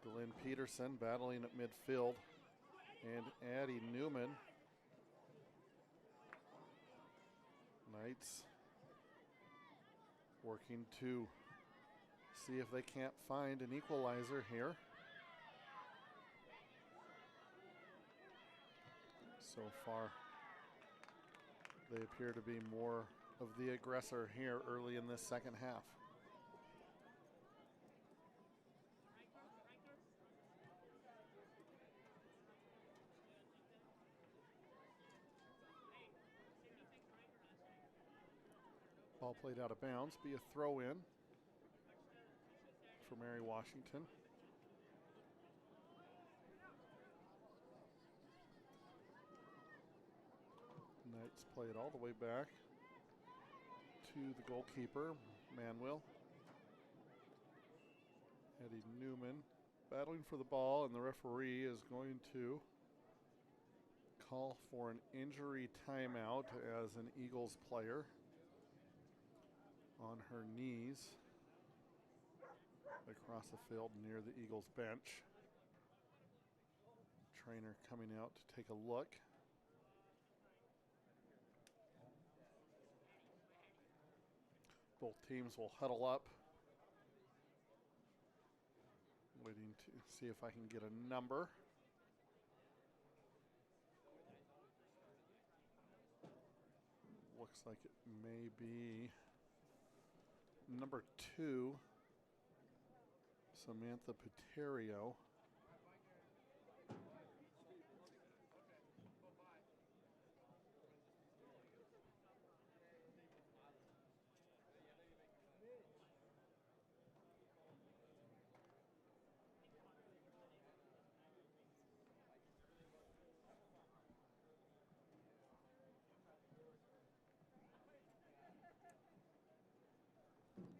Glenn Peterson battling at midfield. And Addie Newman. Knights working to see if they can't find an equalizer here. So far, they appear to be more of the aggressor here early in this second half. Ball played out of bounds, be a throw in for Mary Washington. Knights play it all the way back to the goalkeeper, Manuel. Eddie Newman battling for the ball, and the referee is going to call for an injury timeout as an Eagles player on her knees across the field near the Eagles bench. Trainer coming out to take a look. Both teams will huddle up, waiting to see if I can get a number. Looks like it may be number 2, Samantha Paterio.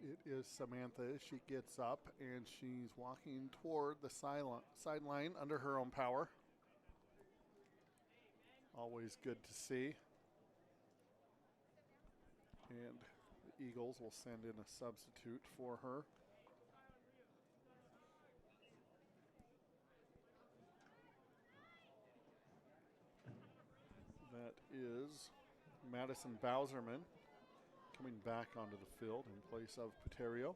It is Samantha. She gets up and she's walking toward the sideline under her own power. Always good to see. And the Eagles will send in a substitute for her. That is Madison Bowserman. coming back onto the field in place of Paterio.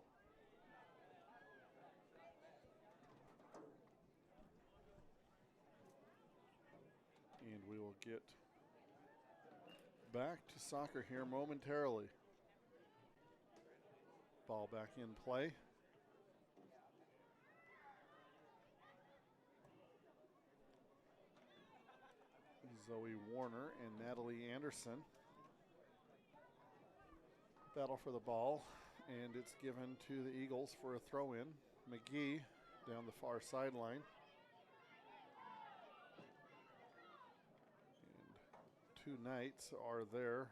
And we will get back to soccer here momentarily. Ball back in play. Zoe Warner and Natalie Anderson battle for the ball, and it's given to the Eagles for a throw-in. McGee down the far sideline. And two Knights are there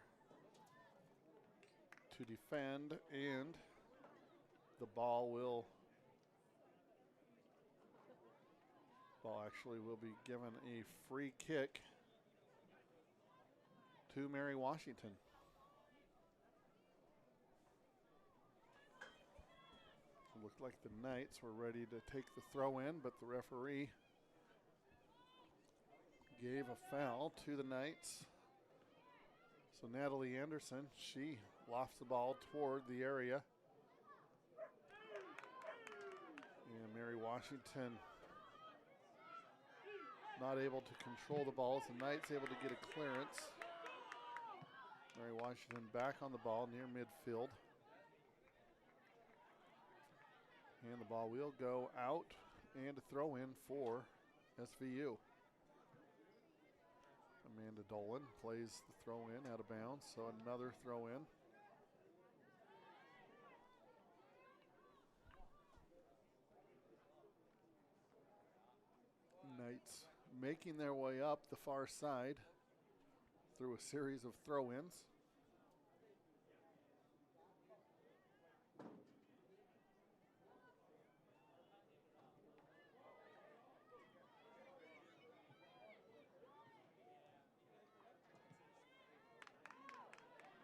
to defend, and the ball actually will be given a free kick to Mary Washington. It looked like the Knights were ready to take the throw in, but the referee gave a foul to the Knights. So Natalie Anderson, she lofts the ball toward the area. And Mary Washington not able to control the ball. As the Knights able to get a clearance. Mary Washington back on the ball near midfield. And the ball will go out and a throw in for SVU. Amanda Dolan plays the throw in out of bounds, so another throw in. Knights making their way up the far side through a series of throw-ins.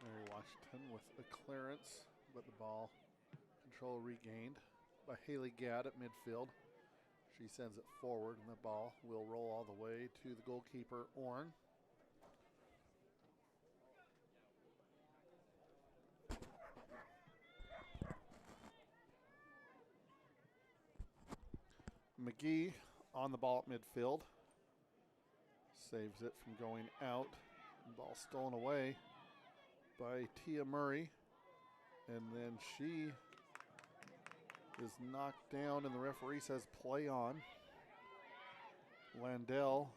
Mary Washington with a clearance, but the ball control regained by Haley Gadd at midfield. She sends it forward, and the ball will roll all the way to the goalkeeper, Orn. McGee on the ball at midfield. Saves it from going out. Ball stolen away by Tia Murray. And then she is knocked down, and the referee says play on. Landell,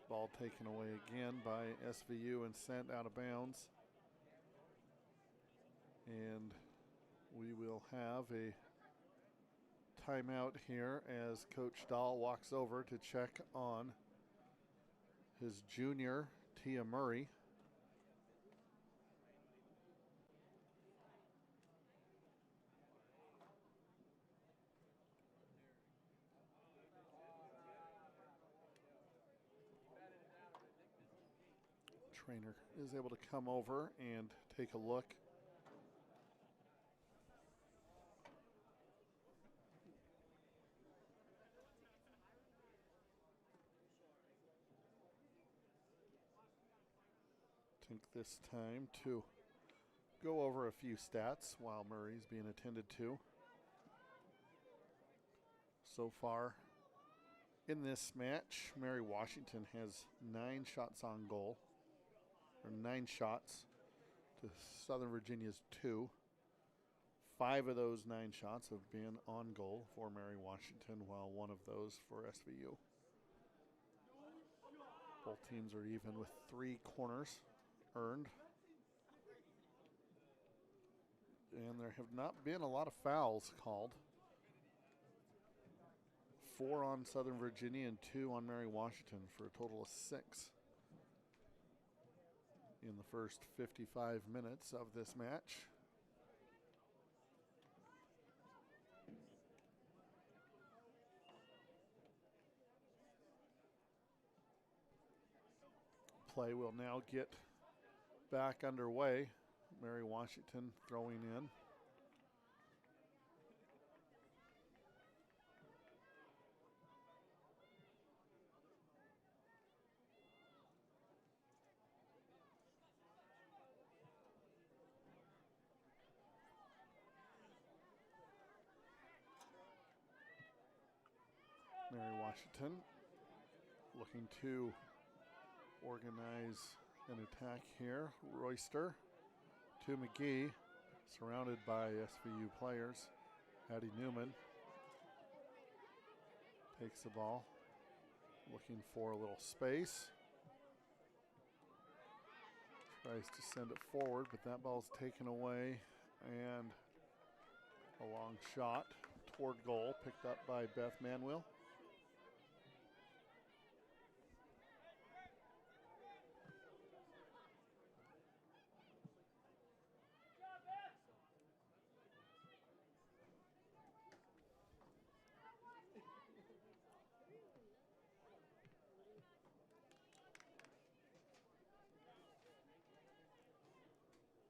ball taken away again by SVU and sent out of bounds. And we will have a timeout here as Coach Dahl walks over to check on his junior, Tia Murray. Trainer is able to come over and take a look. Take this time to go over a few stats while Murray's being attended to. So far in this match, Mary Washington has 9 shots on goal, or 9 shots to Southern Virginia's 2. 5 of those 9 shots have been on goal for Mary Washington, while 1 of those for SVU. Both teams are even with 3 corners earned. And there have not been a lot of fouls called. 4 on Southern Virginia and 2 on Mary Washington for a total of 6 in the first 55 minutes of this match. Play will now get back underway. Mary Washington throwing in. Washington looking to organize an attack here. Royster to McGee, surrounded by SVU players. Addie Newman takes the ball, looking for a little space. Tries to send it forward, but that ball's taken away, and a long shot toward goal, picked up by Beth Manuel.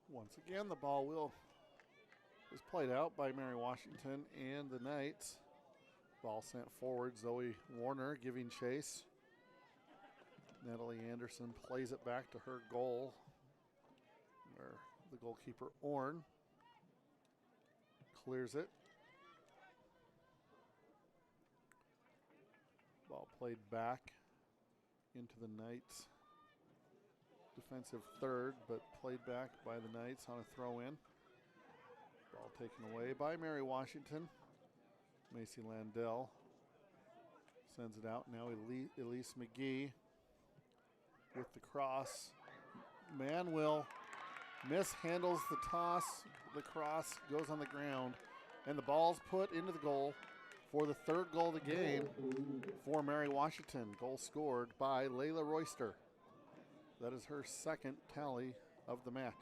Once again, the ball is played out by Mary Washington and the Knights. Ball sent forward, Zoe Warner giving chase. Natalie Anderson plays it back to her goal, where the goalkeeper Orn clears it. Ball played back into the Knights defensive third, but played back by the Knights on a throw-in. Ball taken away by Mary Washington. Macy Landell sends it out. Now Elise McGee with the cross. Manuel mishandles the toss. The cross goes on the ground, and the ball's put into the goal for the third goal of the game for Mary Washington. Goal scored by Layla Royster. That is her second tally of the match.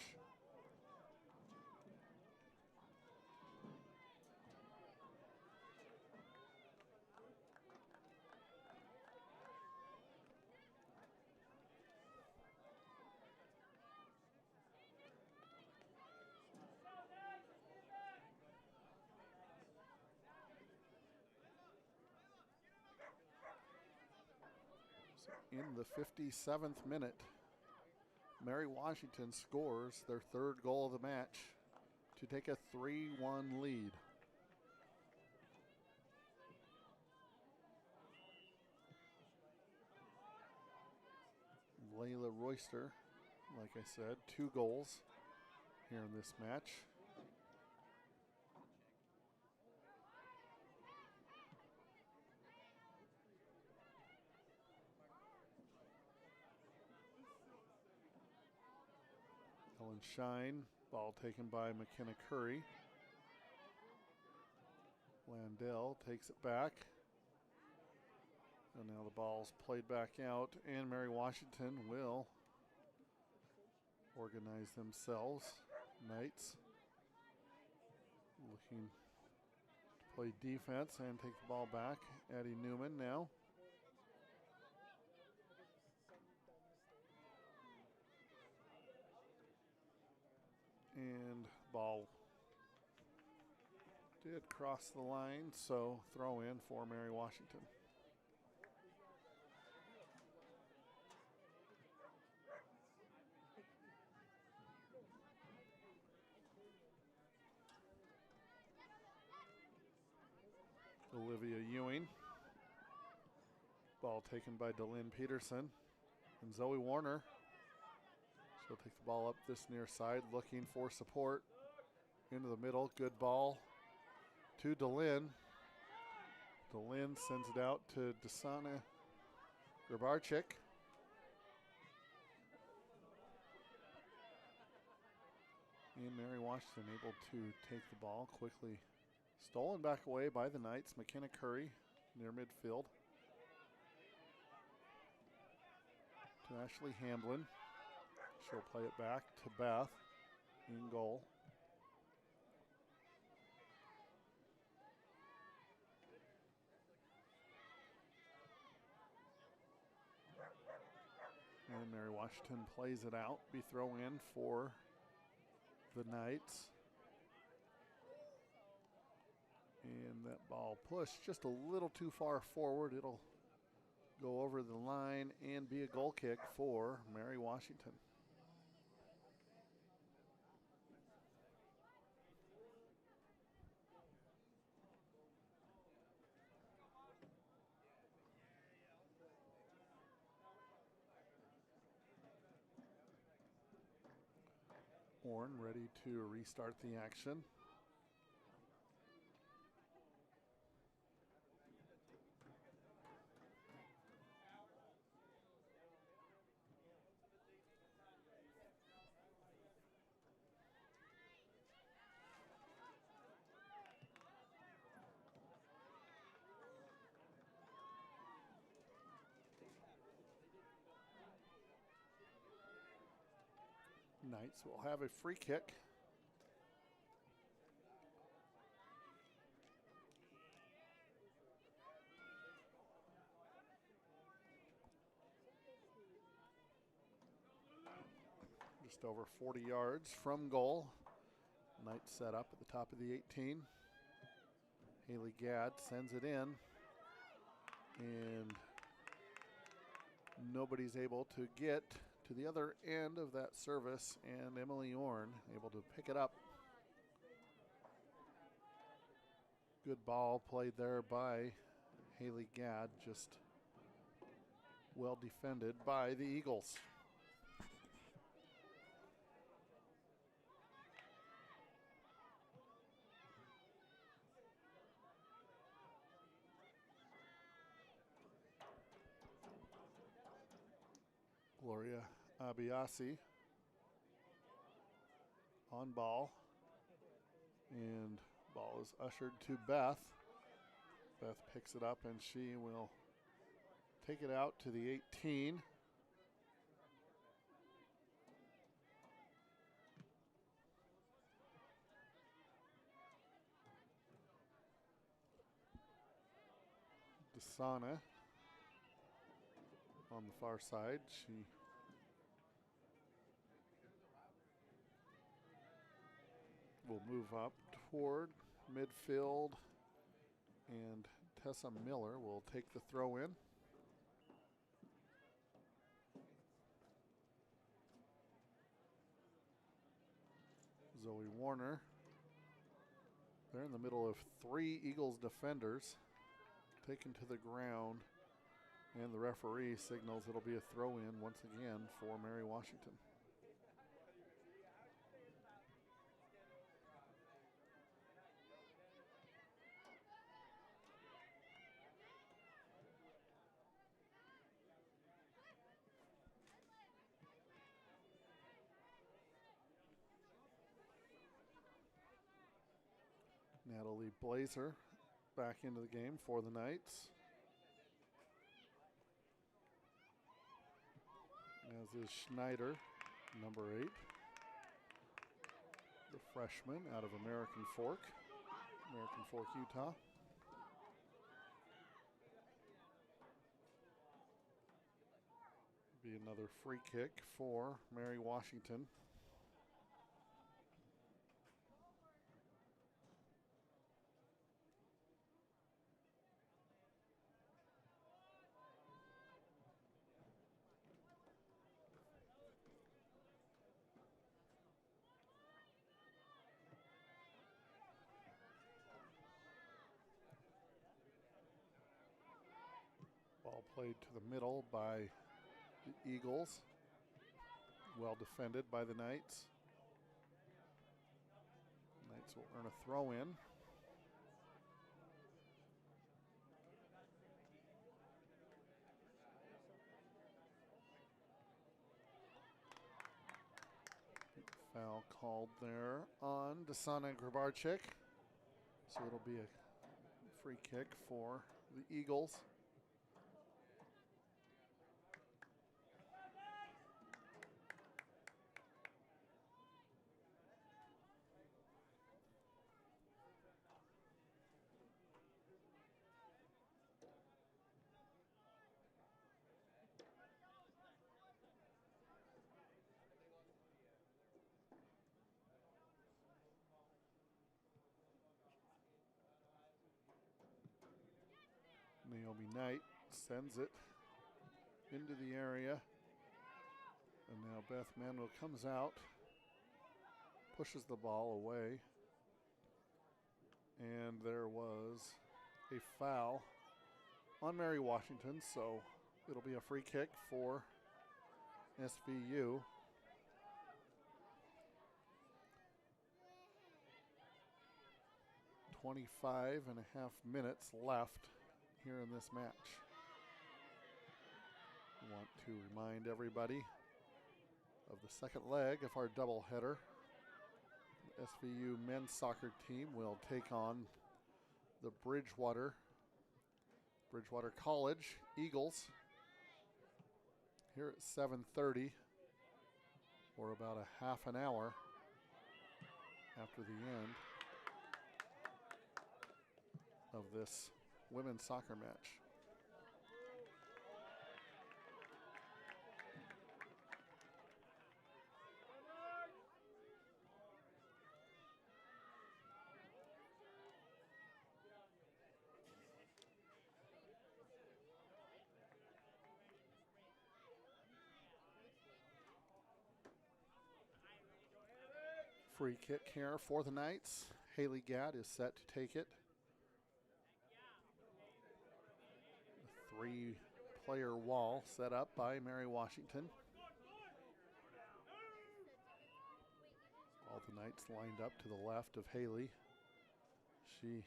So in the 57th minute, Mary Washington scores their third goal of the match to take a 3-1 lead. Layla Royster, like I said, 2 goals here in this match. Ellen Shine, ball taken by McKenna Curry. Landell takes it back. And now the ball's played back out, and Mary Washington will organize themselves. Knights looking to play defense and take the ball back. Addie Newman now. And ball did cross the line, so throw in for Mary Washington. Olivia Ewing. Ball taken by DeLynn Peterson. And Zoe Warner. She'll take the ball up this near side, looking for support. Into the middle, good ball to DeLynn. DeLynn sends it out to Desana Grabarczyk. And Mary Washington able to take the ball quickly. Stolen back away by the Knights. McKenna Curry near midfield. To Ashley Hamblin. She'll play it back to Beth in goal. And Mary Washington plays it out. Be throw in for the Knights. And that ball pushed just a little too far forward. It'll go over the line and be a goal kick for Mary Washington. Orne ready to restart the action. Knights will have a free kick. Just over 40 yards from goal. Knights set up at the top of the 18. Haley Gadd sends it in, and nobody's able to get to the other end of that service, and Emily Orne able to pick it up. Good ball played there by Haley Gadd, just well defended by the Eagles. Gloria Abiasi on ball, and ball is ushered to Beth. Beth picks it up, and she will take it out to the 18. Desana on the far side. She will move up toward midfield, and Tessa Miller will take the throw in. Zoe Warner there in the middle of 3 Eagles defenders, taken to the ground, and the referee signals it'll be a throw in once again for Mary Washington. Natalie Blazer back into the game for the Knights, as is Schneider, number 8, the freshman out of American Fork, Utah. Be another free kick for Mary Washington. Ball played to the middle by the Eagles. Well defended by the Knights. Knights will earn a throw in. Foul called there on Desana Grabarczyk. So it'll be a free kick for the Eagles. Naomi Knight sends it into the area. And now Beth Manuel comes out, pushes the ball away. And there was a foul on Mary Washington, so it'll be a free kick for SVU. 25 and a half minutes left here in this match. I want to remind everybody of the second leg of our doubleheader. The SVU men's soccer team will take on the Bridgewater College Eagles here at 7:30, or about a half an hour after the end of this women's soccer match. Free kick here for the Knights. Haley Gadd is set to take it. A 3-player wall set up by Mary Washington. All the Knights lined up to the left of Haley. She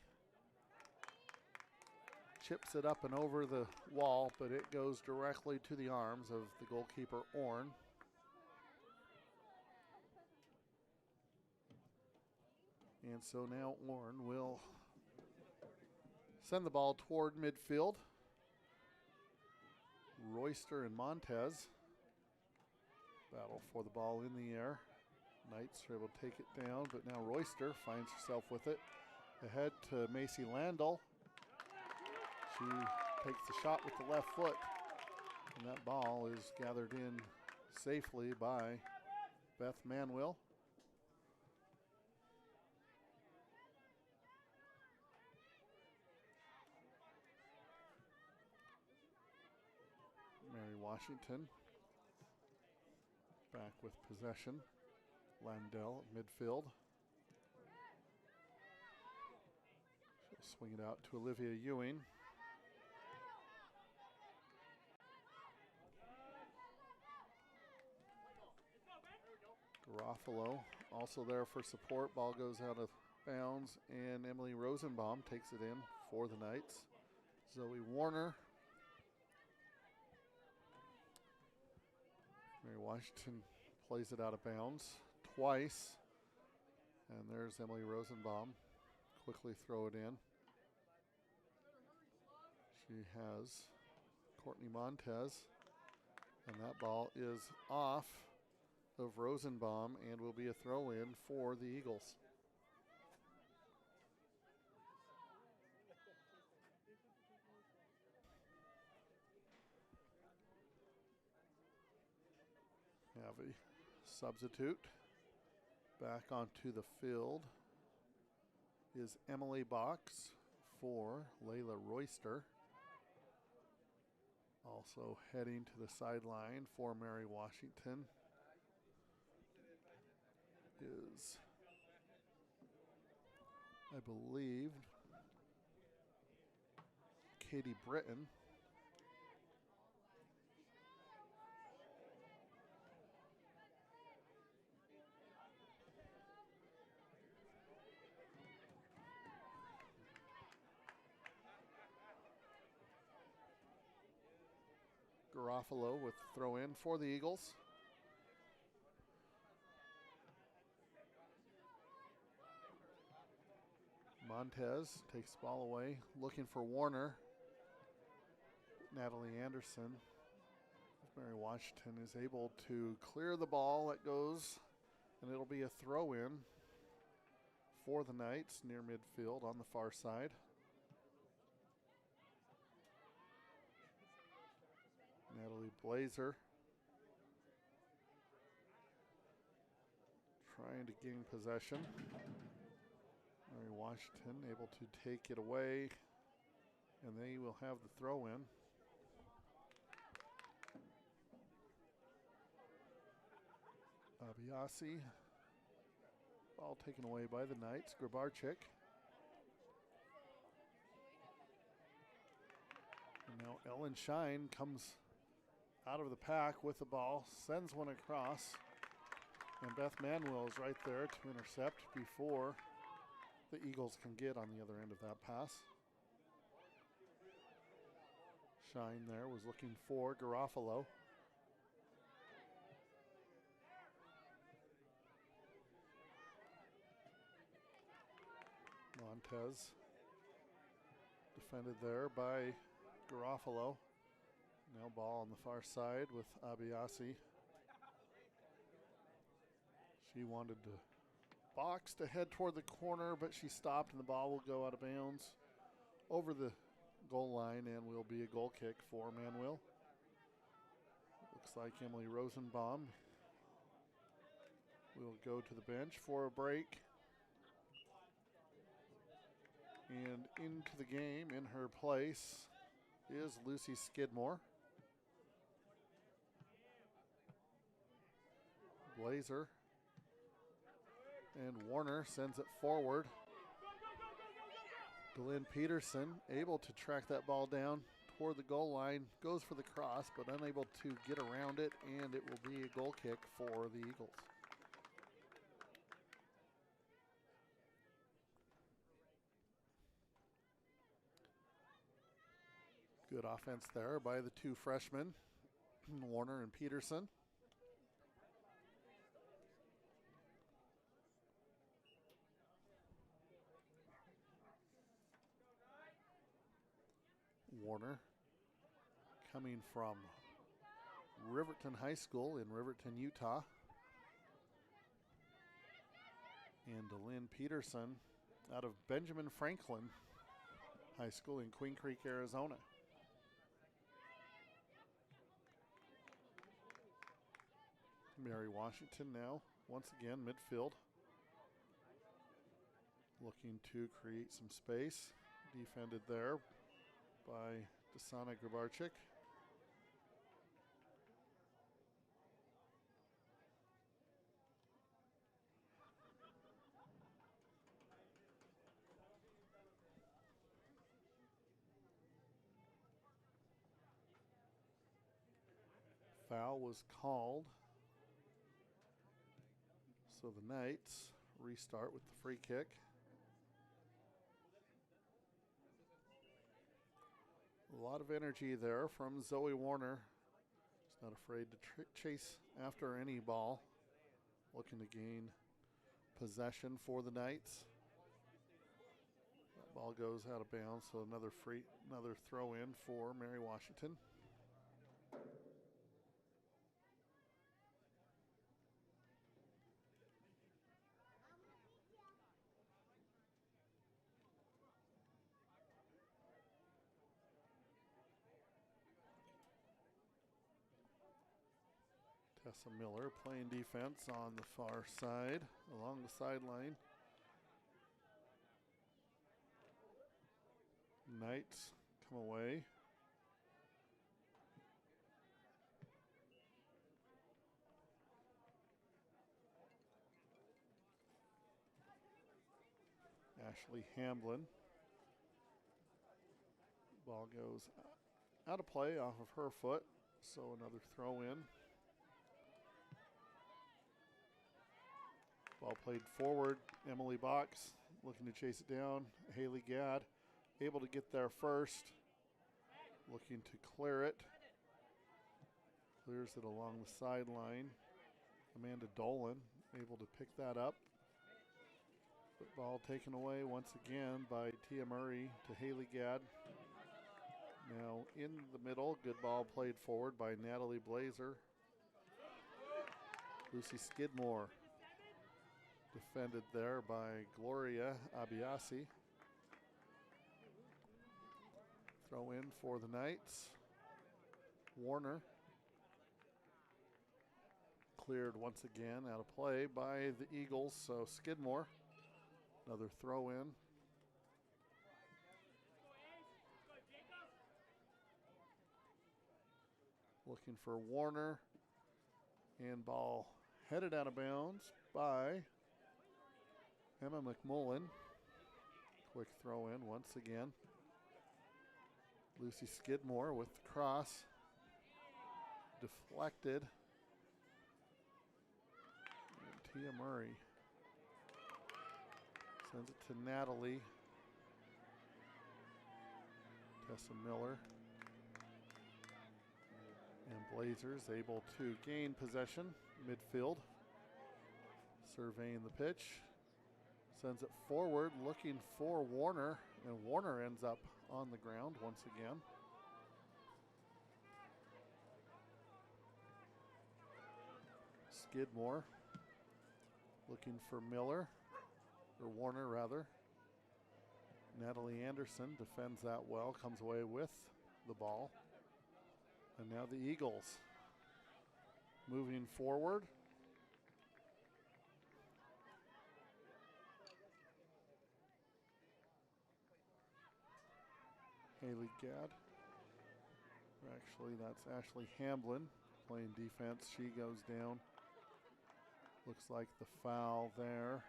chips it up and over the wall, but it goes directly to the arms of the goalkeeper, Orn. And so now Orn will send the ball toward midfield. Royster and Montez battle for the ball in the air. Knights are able to take it down, but now Royster finds herself with it. Ahead to Macy Landell. She takes the shot with the left foot, and that ball is gathered in safely by Beth Manuel. Mary Washington back with possession. Landell at midfield. She'll swing it out to Olivia Ewing. Garofalo also there for support. Ball goes out of bounds, and Emily Rosenbaum takes it in for the Knights. Zoe Warner. Mary Washington plays it out of bounds twice. And there's Emily Rosenbaum. Quickly throw it in. She has Courtney Montez. And that ball is off of Rosenbaum and will be a throw in for the Eagles. Have a substitute. Back onto the field is Emily Box for Layla Royster. Also heading to the sideline for Mary Washington is, I believe, Katie Britton. Garofalo with the throw in for the Eagles. Montez takes the ball away, looking for Warner. Natalie Anderson. Mary Washington is able to clear the ball. It goes, and it'll be a throw in for the Knights near midfield on the far side. Natalie Blazer trying to gain possession. Mary Washington able to take it away, and they will have the throw in. Abiasi, ball taken away by the Knights. Grabarczyk. And now Ellen Shine comes out of the pack with the ball, sends one across, and Beth Manuel is right there to intercept before the Eagles can get on the other end of that pass. Shine there was looking for Garofalo. Montez defended there by Garofalo. Now ball on the far side with Abiasi. She wanted to box to head toward the corner, but she stopped and the ball will go out of bounds over the goal line and will be a goal kick for Manuel. Looks like Emily Rosenbaum will go to the bench for a break. And into the game in her place is Lucy Skidmore. Blazer and Warner sends it forward. Delynn Peterson able to track that ball down toward the goal line, goes for the cross, but unable to get around it, and it will be a goal kick for the Eagles. Good offense there by the two freshmen, Warner and Peterson. Warner coming from Riverton High School in Riverton, Utah. And Delynn Peterson out of Benjamin Franklin High School in Queen Creek, Arizona. Mary Washington now, once again, midfield. Looking to create some space. Defended there by Desana Grabarczyk. Foul was called. So the Knights restart with the free kick. A lot of energy there from Zoe Warner. She's not afraid to chase after any ball. Looking to gain possession for the Knights. That ball goes out of bounds, so another throw in for Mary Washington. Tessa Miller playing defense on the far side, along the sideline. Knights come away. Ashley Hamblin. Ball goes out of play off of her foot, so another throw in. Ball played forward. Emily Box looking to chase it down. Haley Gadd able to get there first. Looking to clear it. Clears it along the sideline. Amanda Dolan able to pick that up. But ball taken away once again by Tia Murray to Haley Gadd. Now in the middle. Good ball played forward by Natalie Blazer. Lucy Skidmore defended there by Gloria Abiasi. Throw in for the Knights. Warner cleared once again out of play by the Eagles, so Skidmore. Another throw in. Looking for Warner, and ball headed out of bounds by Emma McMullen. Quick throw in once again. Lucy Skidmore with the cross. Deflected. And Tia Murray Sends it to Natalie. Tessa Miller. And Blazers able to gain possession midfield. Surveying the pitch. Sends it forward looking for Warner. And Warner ends up on the ground once again. Skidmore looking for Miller, or Warner rather. Natalie Anderson defends that well, comes away with the ball. And now the Eagles moving forward. Haley Gadd. Actually, that's Ashley Hamblin playing defense. She goes down. Looks like the foul there,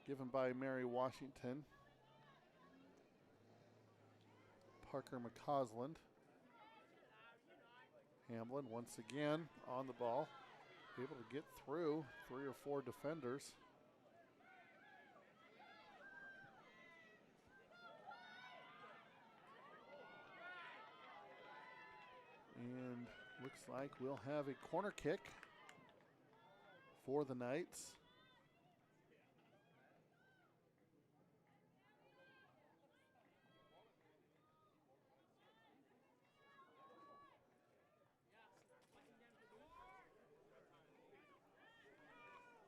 given by Mary Washington. Parker McCausland. Hamblin once again on the ball, able to get through 3 or 4 defenders. And looks like we'll have a corner kick for the Knights.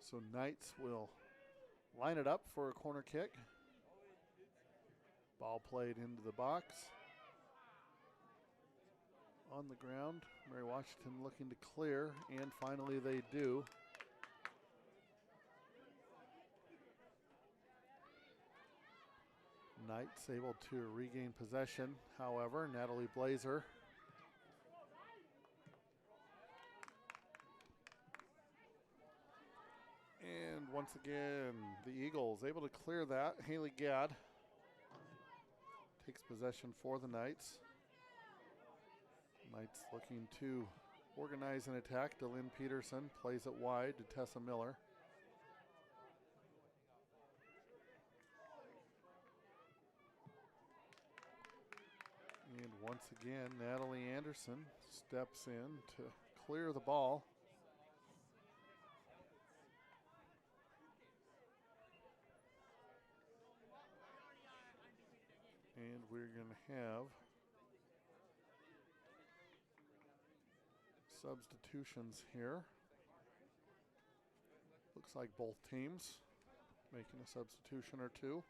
So Knights will line it up for a corner kick. Ball played into the box. On the ground, Mary Washington looking to clear, and finally they do. Knights able to regain possession. However, Natalie Blazer and once again the Eagles able to clear that. Haley Gadd takes possession for the Knights. Knights looking to organize an attack. DeLynn Peterson plays it wide to Tessa Miller. And once again, Natalie Anderson steps in to clear the ball. And we're going to have substitutions here. Looks like both teams making a substitution or two.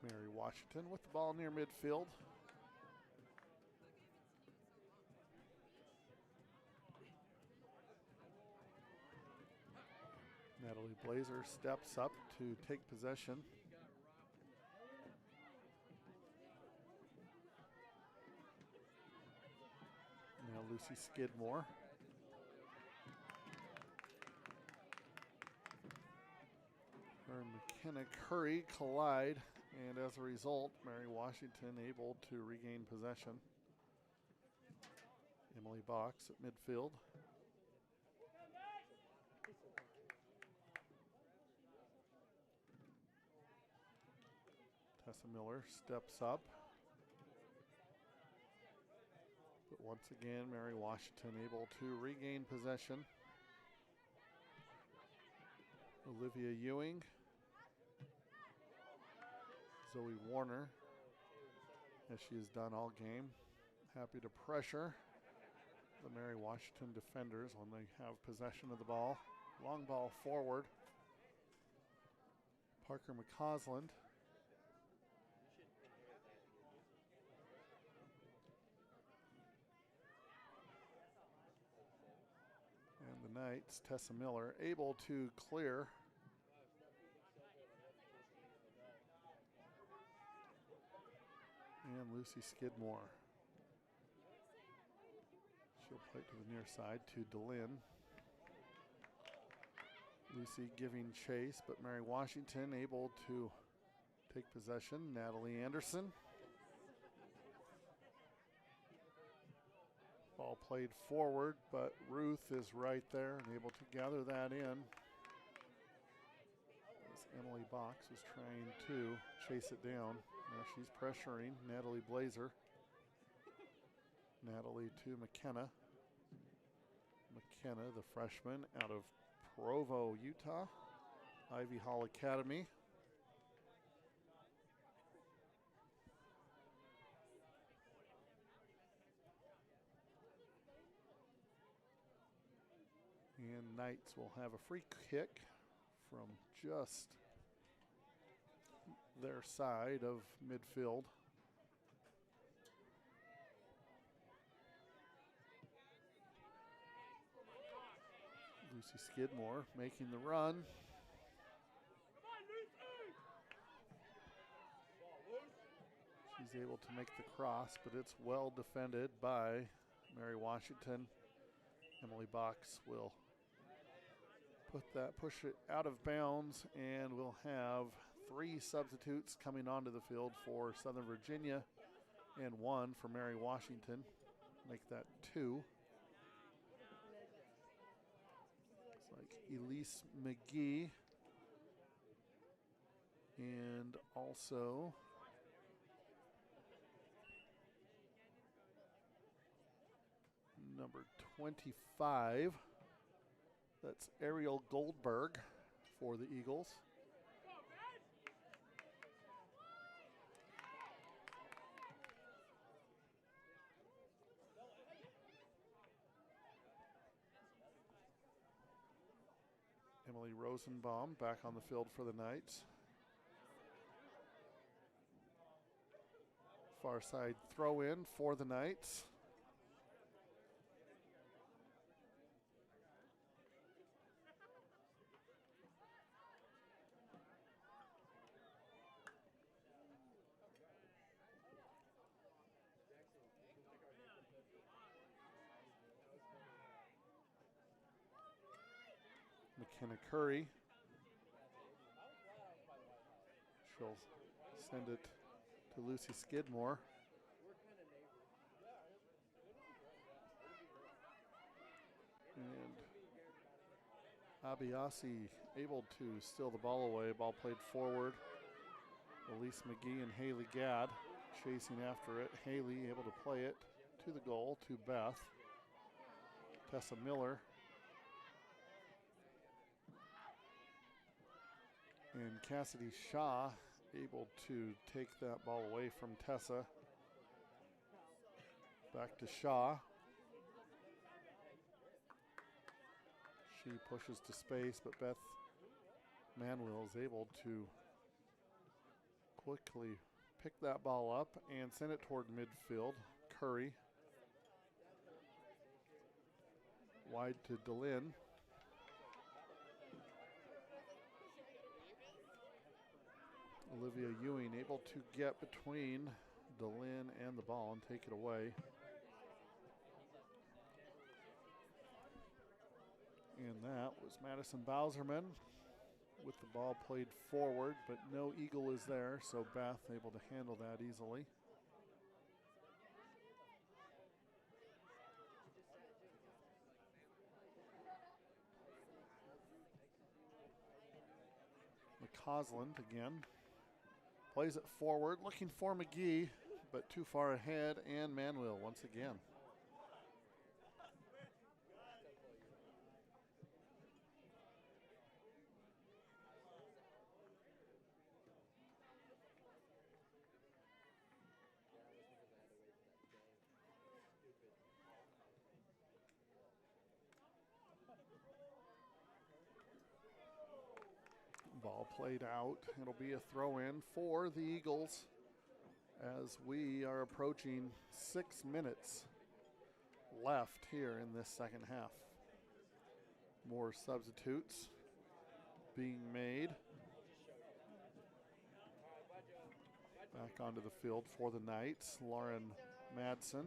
Mary Washington with the ball near midfield. Natalie Blazer steps up to take possession. Now Lucy Skidmore. Her and McKenna Curry collide, and as a result, Mary Washington able to regain possession. Emily Box at midfield. Tessa Miller steps up. But once again, Mary Washington able to regain possession. Olivia Ewing. Zoe Warner, as she has done all game, happy to pressure the Mary Washington defenders when they have possession of the ball. Long ball forward. Parker McCausland. Knights, Tessa Miller, able to clear. And Lucy Skidmore. She'll play it to the near side to DeLynn. Lucy giving chase, but Mary Washington able to take possession. Natalie Anderson. Ball played forward, but Ruth is right there and able to gather that in. As Emily Box was trying to chase it down. Now she's pressuring Natalie Blazer. Natalie to McKenna. McKenna, the freshman out of Provo, Utah, Ivy Hall Academy. And Knights will have a free kick from just their side of midfield. Lucy Skidmore making the run. She's able to make the cross, but it's well defended by Mary Washington. Emily Box will push it out of bounds, and we'll have 3 substitutes coming onto the field for Southern Virginia and 1 for Mary Washington. Make that 2. It's like Elise McGee and also number 25. That's Ariel Goldberg for the Eagles. Emily Rosenbaum back on the field for the Knights. Far side throw in for the Knights. McKenna Curry. She'll send it to Lucy Skidmore. And Abiasi able to steal the ball away. Ball played forward. Elise McGee and Haley Gadd chasing after it. Haley able to play it to the goal to Beth. Tessa Miller. And Cassidy Shaw able to take that ball away from Tessa. Back to Shaw. She pushes to space, but Beth Manuel is able to quickly pick that ball up and send it toward midfield. Curry. Wide to DeLynn. Olivia Ewing able to get between DeLynn and the ball and take it away. And that was Madison Bowserman with the ball played forward, but no Eagle is there, so Beth able to handle that easily. McCausland again. Plays it forward, looking for McGee, but too far ahead, and Manuel once again. Ball played out. It'll be a throw in for the Eagles as we are approaching 6 minutes left here in this second half. More substitutes being made. Back onto the field for the Knights, Lauren Madsen.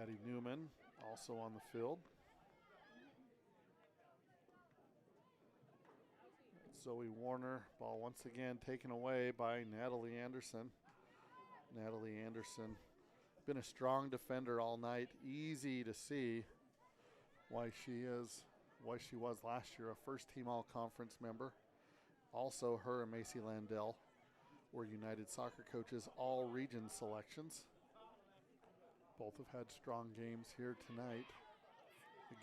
Addie Newman also on the field. Zoe Warner, ball once again taken away by Natalie Anderson. Natalie Anderson, been a strong defender all night. Easy to see why she was last year a first team all-conference member. Also, her and Macy Landell were United Soccer Coaches all region selections. Both have had strong games here tonight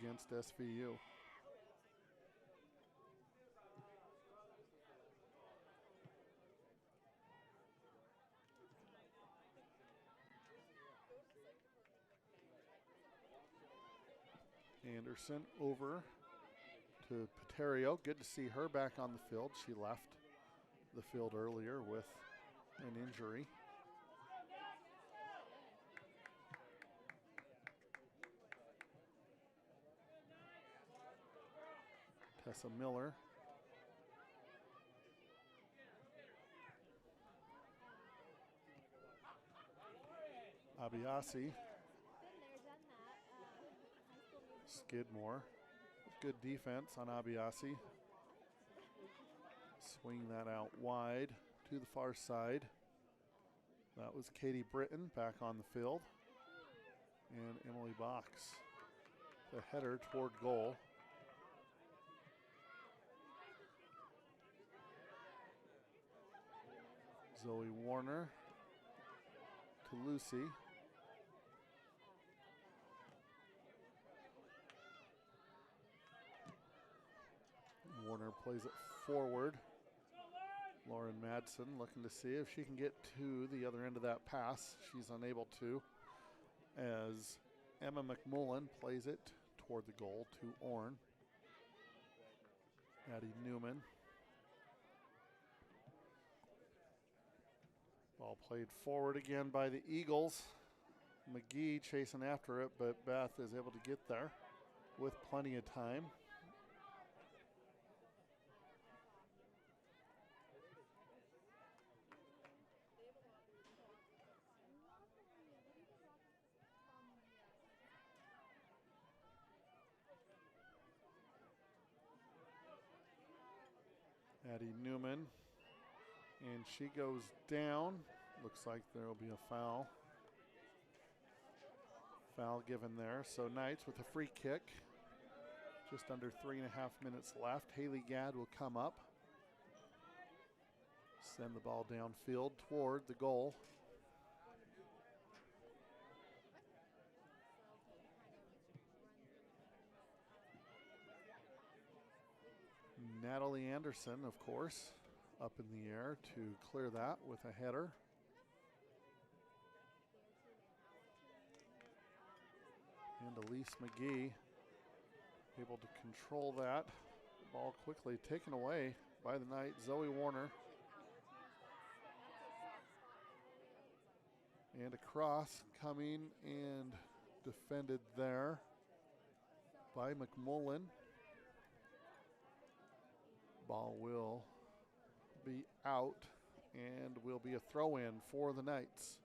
against SVU. Anderson over to Paterio. Good to see her back on the field. She left the field earlier with an injury. Tessa Miller. Abiasi. Skidmore. Good defense on Abiasi. Swing that out wide to the far side. That was Katie Britton back on the field. And Emily Box. The header toward goal. Zoe Warner to Lucy. Warner plays it forward. Lauren Madsen looking to see if she can get to the other end of that pass. She's unable to, as Emma McMullen plays it toward the goal to Orne. Addie Newman. Ball played forward again by the Eagles. McGee chasing after it, but Beth is able to get there with plenty of time. Addie Newman, and she goes down. Looks like there will be a foul. Foul given there. So Knights with a free kick. Just under 3.5 minutes left. Haley Gadd will come up. Send the ball downfield toward the goal. Natalie Anderson, of course, up in the air to clear that with a header. And Elise McGee able to control that. Ball quickly taken away by the Knight, Zoe Warner. And a cross coming and defended there by McMullen. Ball will be out and will be a throw-in for the Knights.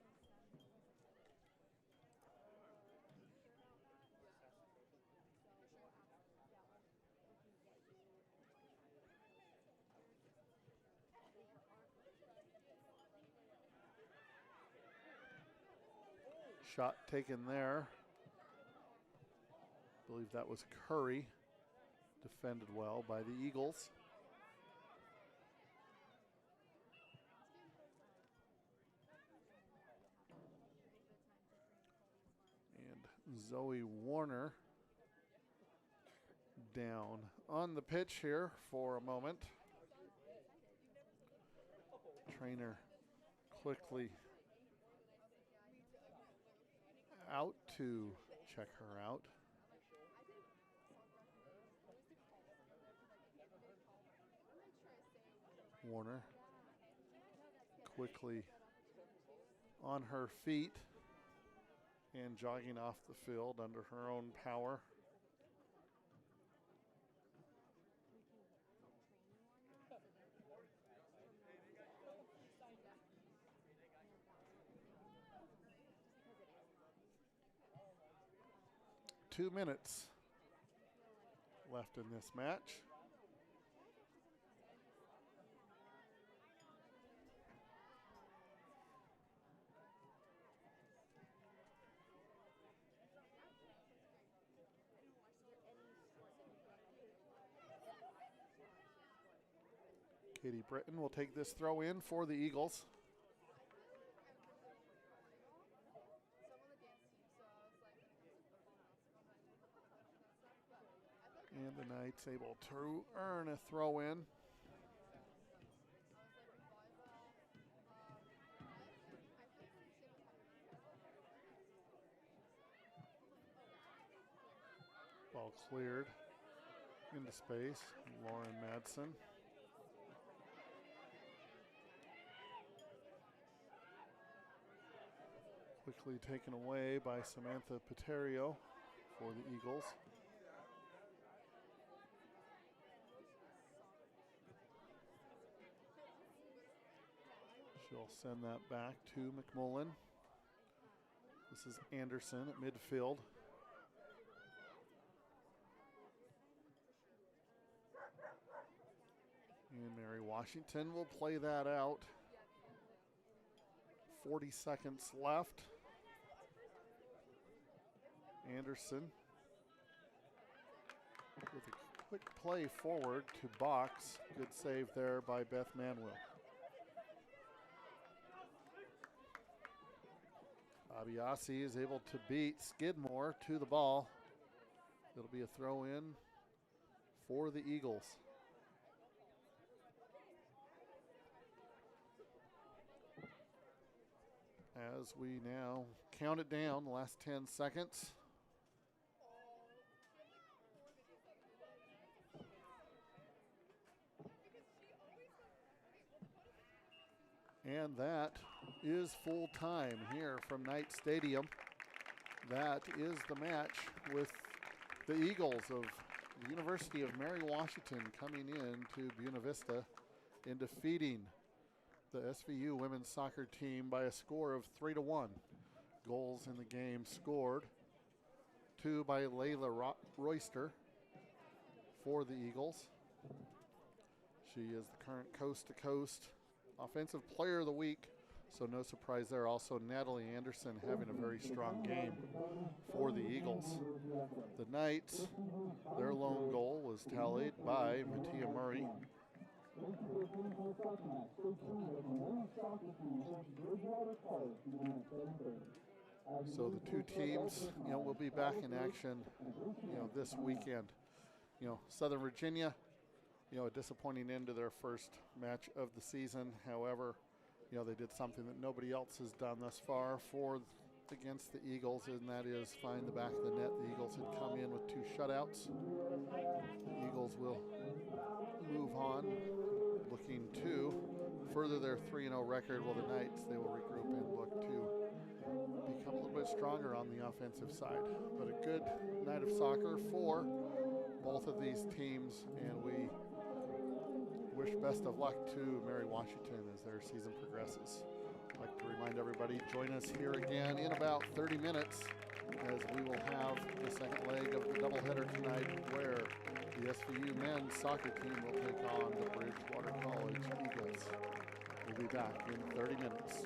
Shot taken there. I believe that was Curry. Defended well by the Eagles. And Zoe Warner down on the pitch here for a moment. Trainer quickly out to check her out. Warner quickly on her feet. and jogging off the field under her own power. Two minutes left in this match. Katie Britton will take this throw in for the Eagles. And the Knights able to earn a throw in. Ball cleared into space. Lauren Madsen. Quickly taken away by Samantha Paterio for the Eagles. She'll send that back to McMullen. This is Anderson at midfield. And Mary Washington will play that out. 40 seconds left. Anderson with a quick play forward to box. Good save there by Beth Manuel. Abiasi is able to beat Skidmore to the ball. It'll be a throw in for the Eagles. As we now count it down, the last 10 seconds. And that is full time here from Knight Stadium. That is the match with the Eagles of the University of Mary Washington coming in to Buena Vista and defeating the SVU women's soccer team by a score of 3-1. Goals in the game scored. 2 by Layla Royster for the Eagles. She is the current coast-to-coast offensive player of the week, so no surprise there. Also, Natalie Anderson having a very strong game for the Eagles. The Knights, their lone goal was tallied by Mattia Murray. So the two teams, will be back in action, this weekend. Southern Virginia, a disappointing end to their first match of the season. However, they did something that nobody else has done thus far against the Eagles, and that is find the back of the net. The Eagles had come in with 2 shutouts. The Eagles will move on, looking to further their 3-0 record, while the Knights, they will regroup and look to become a little bit stronger on the offensive side. But a good night of soccer for both of these teams, and we wish best of luck to Mary Washington as their season progresses. I'd like to remind everybody, join us here again in about 30 minutes as we will have the second leg of the doubleheader tonight, where the SVU men's soccer team will take on the Bridgewater College Eagles. We'll be back in 30 minutes.